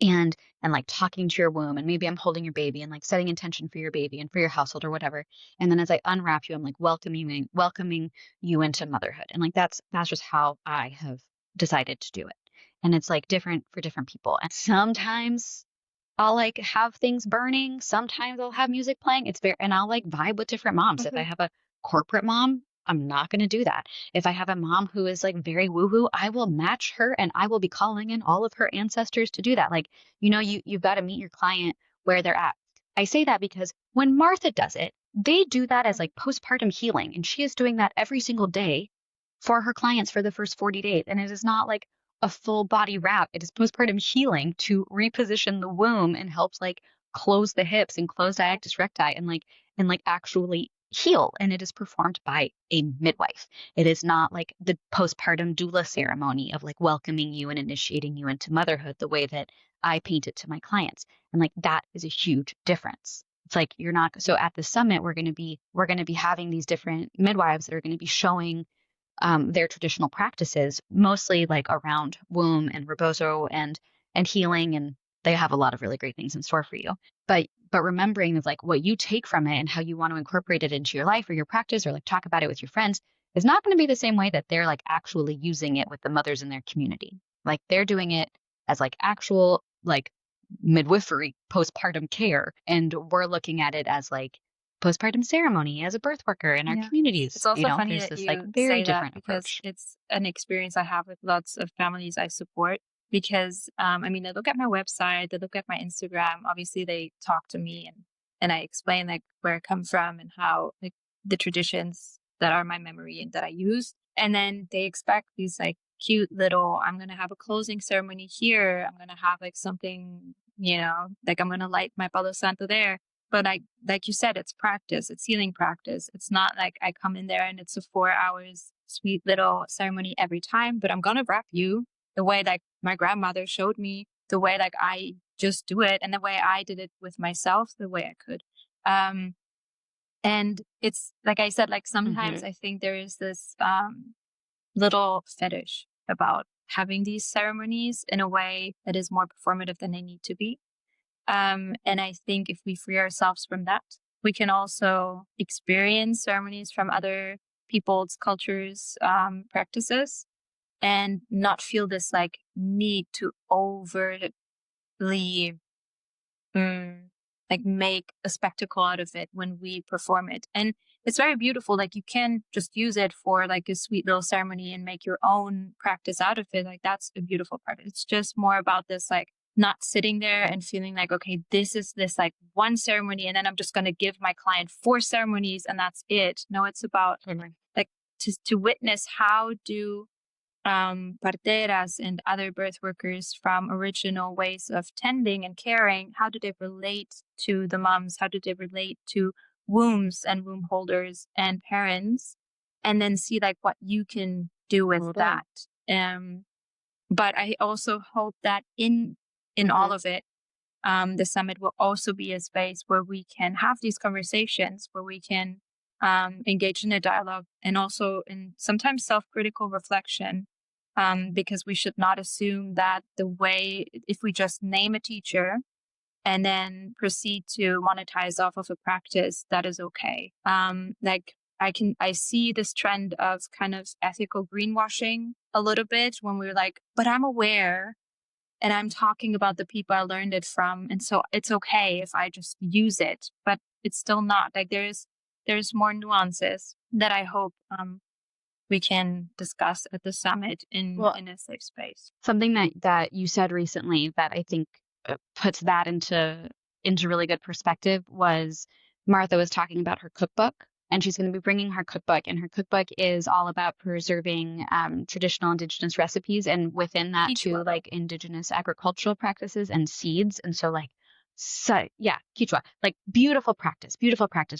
and like talking to your womb and maybe I'm holding your baby and like setting intention for your baby and for your household or whatever. And then as I unwrap you, I'm like welcoming you into motherhood. And like that's just how I have decided to do it. And it's like different for different people. And sometimes I'll like have things burning. Sometimes I'll have music playing. And I'll like vibe with different moms. If I Mhm. have a corporate mom, I'm not going to do that. If I have a mom who is like very woohoo, I will match her and I will be calling in all of her ancestors to do that. Like, you've got to meet your client where they're at. I say that because when Martha does it, they do that as like postpartum healing. And she is doing that every single day for her clients for the first 40 days. And it is not like a full body wrap. It is postpartum healing to reposition the womb and helps like close the hips and close diastasis recti and like actually heal. And it is performed by a midwife. It is not like the postpartum doula ceremony of like welcoming you and initiating you into motherhood the way that I paint it to my clients. And like that is a huge difference. It's like you're not so at the summit we're going to be having these different midwives that are going to be showing their traditional practices, mostly like around womb and rebozo and healing, and they have a lot of really great things in store for you. But remembering of like what you take from it and how you want to incorporate it into your life or your practice or like talk about it with your friends is not going to be the same way that they're like actually using it with the mothers in their community. Like they're doing it as like actual like midwifery postpartum care, and we're looking at it as like postpartum ceremony as a birth worker in our Yeah. It's communities. also funny There's that this like you very say that different because approach. it's an experience I have with lots of families I support. Because I mean, they look at my website, they look at my Instagram. Obviously, they talk to me and I explain like where I come from and how like the traditions that are my memory and that I use. And then they expect these like cute little. I'm gonna have a closing ceremony here. I'm gonna have like something, like I'm gonna light my Palo Santo there. But like you said, it's practice, it's healing practice. It's not like I come in there and it's a 4 hours sweet little ceremony every time, but I'm going to wrap you the way like my grandmother showed me, the way like I just do it and the way I did it with myself, the way I could. Um, and it's like I said, like sometimes Hmm. I think there is this little fetish about having these ceremonies in a way that is more performative than they need to be. And I think if we free ourselves from that, we can also experience ceremonies from other people's cultures, practices, and not feel this like need to overly mm, like make a spectacle out of it when we perform it. And it's very beautiful. Like you can just use it for like a sweet little ceremony and make your own practice out of it. Like that's a beautiful part. It's just more about this like not sitting there and feeling like, okay, this is this like one ceremony and then I'm just going to give my client 4 ceremonies and that's it. No, it's about Totally. like to witness how do parteras and other birth workers from original ways of tending and caring, how do they relate to the moms? How do they relate to wombs and womb holders and parents? And then see like what you can do with Totally. that. But I also hope that in all Hmm. of it, the summit will also be a space where we can have these conversations, where we can engage in a dialogue and also in sometimes self-critical reflection. Because we should not assume that the way, if we just name a teacher and then proceed to monetize off of a practice, that is okay. Like I see this trend of kind of ethical greenwashing a little bit when we're like, but I'm aware and I'm talking about the people I learned it from. And so it's okay if I just use it, but it's still not like there's more nuances that I hope we can discuss at the summit Well, in a safe space. something that you said recently that I think puts that into really good perspective was Martha was talking about her cookbook, and she's going to be bringing her cookbook, and her cookbook is all about preserving traditional indigenous recipes, and within that too, Kichwa. like indigenous agricultural practices and seeds. And so like, so yeah, Quechua, like beautiful practice,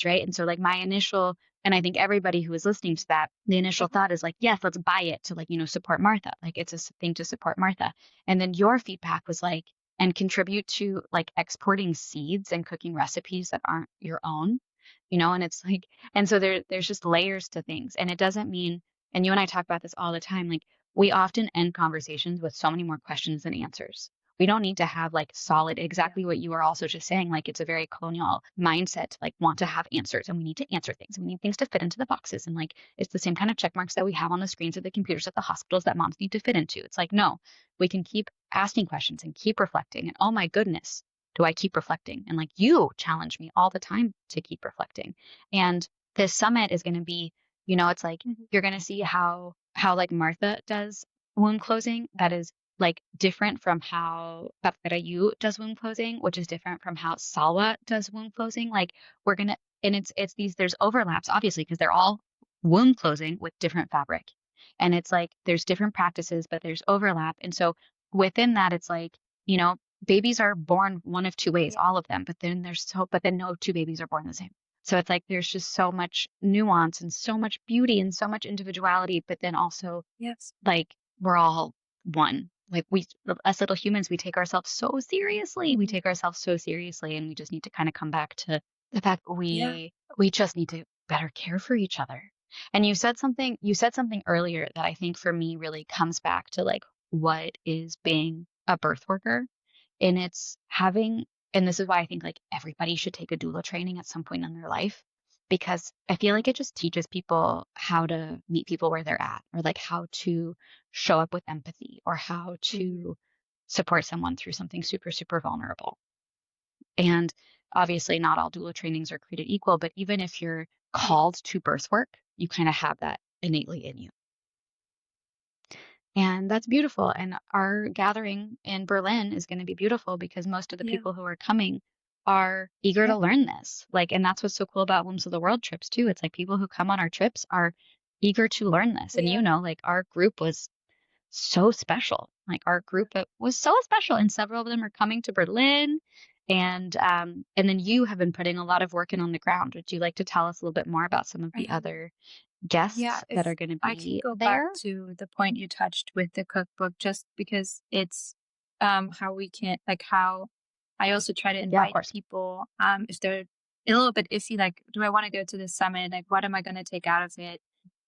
right? And so like my initial, and I think everybody who is listening to that, the initial thought is like, yes, let's buy it to like, support Martha. Like it's a thing to support Martha. And then your feedback was like, and contribute to like exporting seeds and cooking recipes that aren't your own, and it's like, and so there's just layers to things. And it doesn't mean, and you and I talk about this all the time, like we often end conversations with so many more questions than answers. We don't need to have like solid, Yeah. exactly what you were also just saying. Like it's a very colonial mindset to like want to have answers, and we need to answer things, and we need things to fit into the boxes. And like it's the same kind of check marks that we have on the screens of the computers at the hospitals that moms need to fit into. It's like, no, we can keep asking questions and keep reflecting. And oh my goodness, do I keep reflecting? And like you challenge me all the time to keep reflecting. And this summit is going to be, it's like you're going to see how like Martha does womb closing, that is like different from how Paparayu does womb closing, which is different from how Salwa does womb closing. Like we're gonna, and it's these, there's overlaps obviously because they're all womb closing with different fabric, and it's like there's different practices, but there's overlap. And so within that, it's like, babies are born one of two ways, Yeah. all of them, but then no two babies are born the same. So it's like there's just so much nuance and so much beauty and so much individuality, but then also Yes. like we're all one. Like us little humans, we take ourselves so seriously. We take ourselves so seriously, and we just need to kind of come back to the fact Yeah. we just need to better care for each other. And you said something earlier that I think for me really comes back to like what is being a birth worker. And it's having, and this is why I think like everybody should take a doula training at some point in their life, because I feel like it just teaches people how to meet people where they're at, or like how to show up with empathy, or how to support someone through something super, super vulnerable. And obviously, not all doula trainings are created equal, but even if you're Yeah. called to birth work, you kind of have that innately in you. And that's beautiful. And our gathering in Berlin is going to be beautiful because most of the Yeah. people who are coming are eager Yeah. to learn this. Like, and that's what's so cool about Wombs of the World trips too. It's like people who come on our trips are eager to learn this. And Yeah. like our group was so special. Like our group was so special, and several of them are coming to Berlin. And then you have been putting a lot of work in on the ground. Would you like to tell us a little bit more about some of the Um, other yeah, guests that if are going to I can be go back there? to the point you touched with the cookbook, just because it's how we can, like, how I also try to Yeah, of invite course. people if they're a little bit iffy, like, do I want to go to this summit? Like, what am I going to take out of it?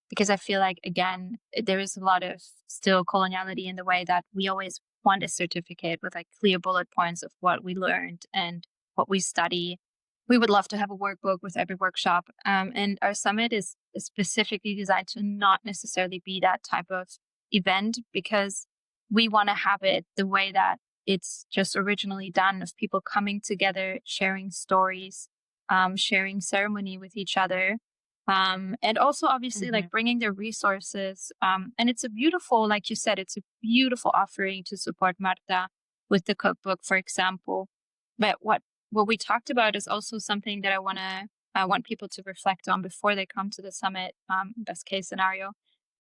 Because I feel like, again, there is a lot of still coloniality in the way that we always want a certificate with like clear bullet points of what we learned and what we study. We would love to have a workbook with every workshop. And our summit is specifically designed to not necessarily be that type of event, because we want to have it the way that it's just originally done, of people coming together, sharing stories, sharing ceremony with each other, and also obviously Hmm. like bringing their resources. And it's a beautiful, like you said, it's a beautiful offering to support Marta with the cookbook, for example. But what we talked about is also something that I want people to reflect on before they come to the summit. Best case scenario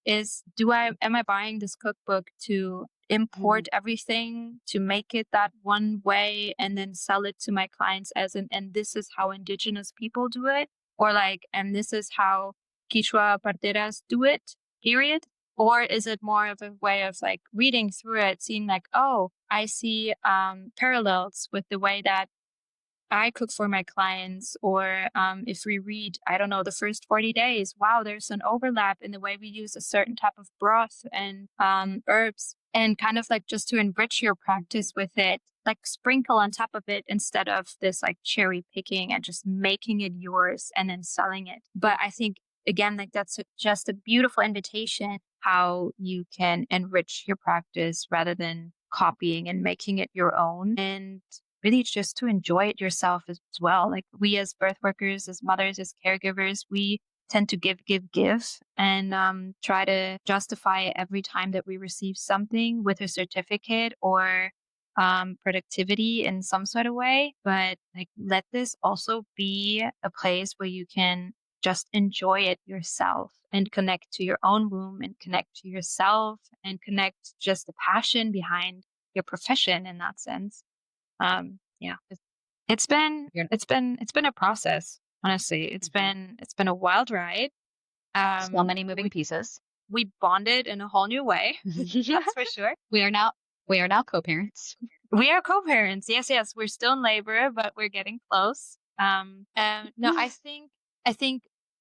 is, am I buying this cookbook to Hmm. import everything to make it that one way and then sell it to my clients as an, and this is how indigenous people do it, or like, and this is how Quichua parteras do it, period? Or is it more of a way of like reading through it, seeing like, oh, I see parallels with the way that I cook for my clients? Or if we read, I don't know, the first 40 days, wow, there's an overlap in the way we use a certain type of broth and herbs, and kind of like just to enrich your practice with it, like sprinkle on top of it instead of this like cherry picking and just making it yours and then selling it. But I think, again, like just a beautiful invitation how you can enrich your practice rather than copying and making it your own. And really just to enjoy it yourself as well. Like, we as birth workers, as mothers, as caregivers, we tend to give, and try to justify every time that we receive something with a certificate or productivity in some sort of way. But like, let this also be a place where you can just enjoy it yourself and connect to your own womb and connect to yourself and connect just the passion behind your profession in that sense. Yeah, it's been a process. Honestly, it's been a wild ride. So many moving pieces. We bonded in a whole new way. That's for sure. We are now co-parents. We are co-parents. Yes. We're still in labor, but we're getting close. No, I think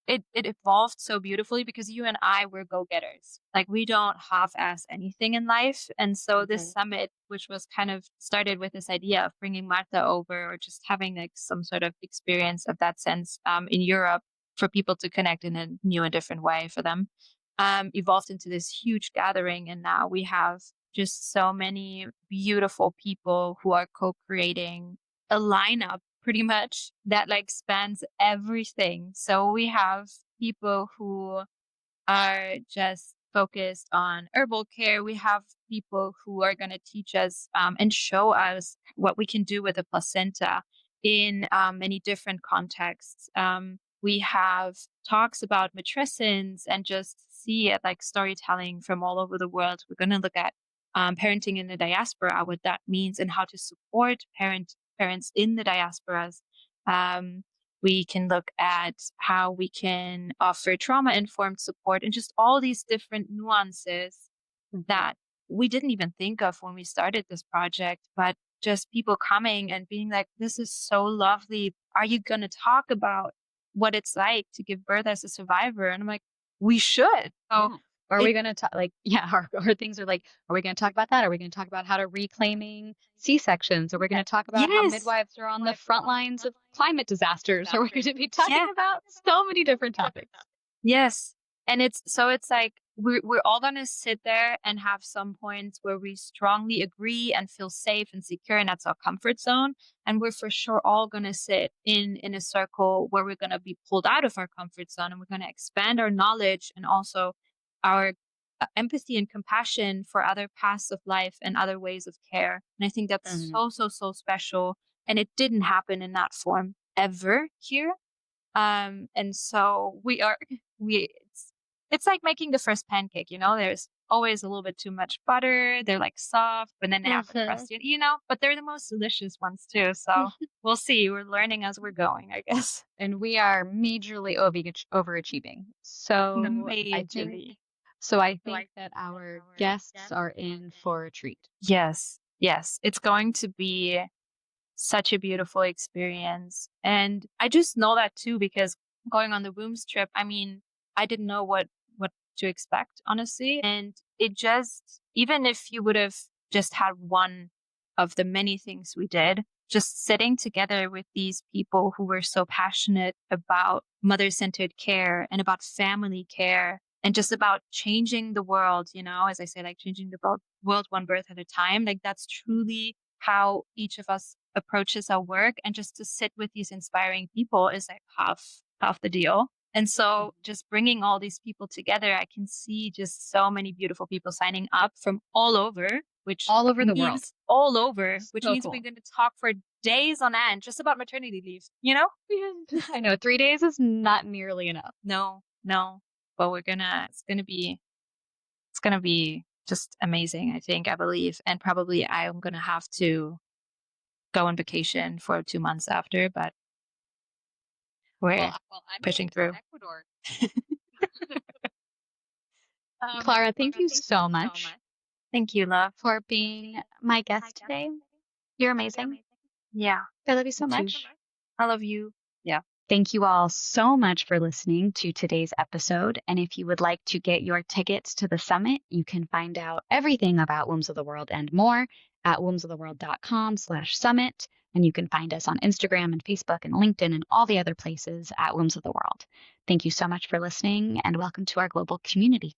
it evolved so beautifully because you and I were go-getters. Like, we don't half-ass anything in life. And so this summit, which was kind of started with this idea of bringing Martha over or just having like some sort of experience of that sense in Europe for people to connect in a new and different way for them, evolved into this huge gathering. And now we have just so many beautiful people who are co-creating a lineup pretty much that like spans everything. So we have people who are just focused on herbal care. We have people who are going to teach us and show us what we can do with a placenta in many different contexts. We have talks about matrescence and just see it like storytelling from all over the world. We're going to look at parenting in the diaspora, what that means, and how to support parents in the diasporas. We can look at how we can offer trauma-informed support and just all these different nuances that we didn't even think of when we started this project, but just people coming and being like, this is so lovely. Are you going to talk about what it's like to give birth as a survivor? And I'm like, we should. So Are we going to talk our things are like, are we going to talk about that? Are we going to talk about how to reclaiming C-sections? Are we going to talk about how midwives are on the front lines of climate disasters? Are we going to be talking about so many different topics? Yes. And it's like, we're all going to sit there and have some points where we strongly agree and feel safe and secure, and that's our comfort zone. And we're for sure all going to sit in a circle where we're going to be pulled out of our comfort zone, and we're going to expand our knowledge and also our empathy and compassion for other paths of life and other ways of care. And I think that's so special. And it didn't happen in that form ever here. And so it's like making the first pancake, there's always a little bit too much butter. They're like soft, but then they have the crust, but they're the most delicious ones too. So we'll see. We're learning as we're going, I guess. And we are majorly overachieving. So I think that our guests are in for a treat. Yes. It's going to be such a beautiful experience. And I just know that too, because going on the wombs trip, I mean, I didn't know what to expect, honestly. And it just, even if you would have just had one of the many things we did, just sitting together with these people who were so passionate about mother-centered care and about family care and just about changing the world, as I say, like changing the world one birth at a time. Like, that's truly how each of us approaches our work. And just to sit with these inspiring people is like half the deal. And so just bringing all these people together, I can see just so many beautiful people signing up from all over the world, all over, which so means cool. We're going to talk for days on end just about maternity leave, I know 3 days is not nearly enough. No, but it's going to be just amazing. I believe. And probably I'm going to have to go on vacation for 2 months after, but we're pushing through. Ecuador. Clara, thank you so much. Thank you, love, for being my guest today. You're amazing. Yeah. I love you so much. I love you. Yeah. Thank you all so much for listening to today's episode. And if you would like to get your tickets to the summit, you can find out everything about Wombs of the World and more at wombsoftheworld.com/summit. And you can find us on Instagram and Facebook and LinkedIn and all the other places at Wombs of the World. Thank you so much for listening, and welcome to our global community.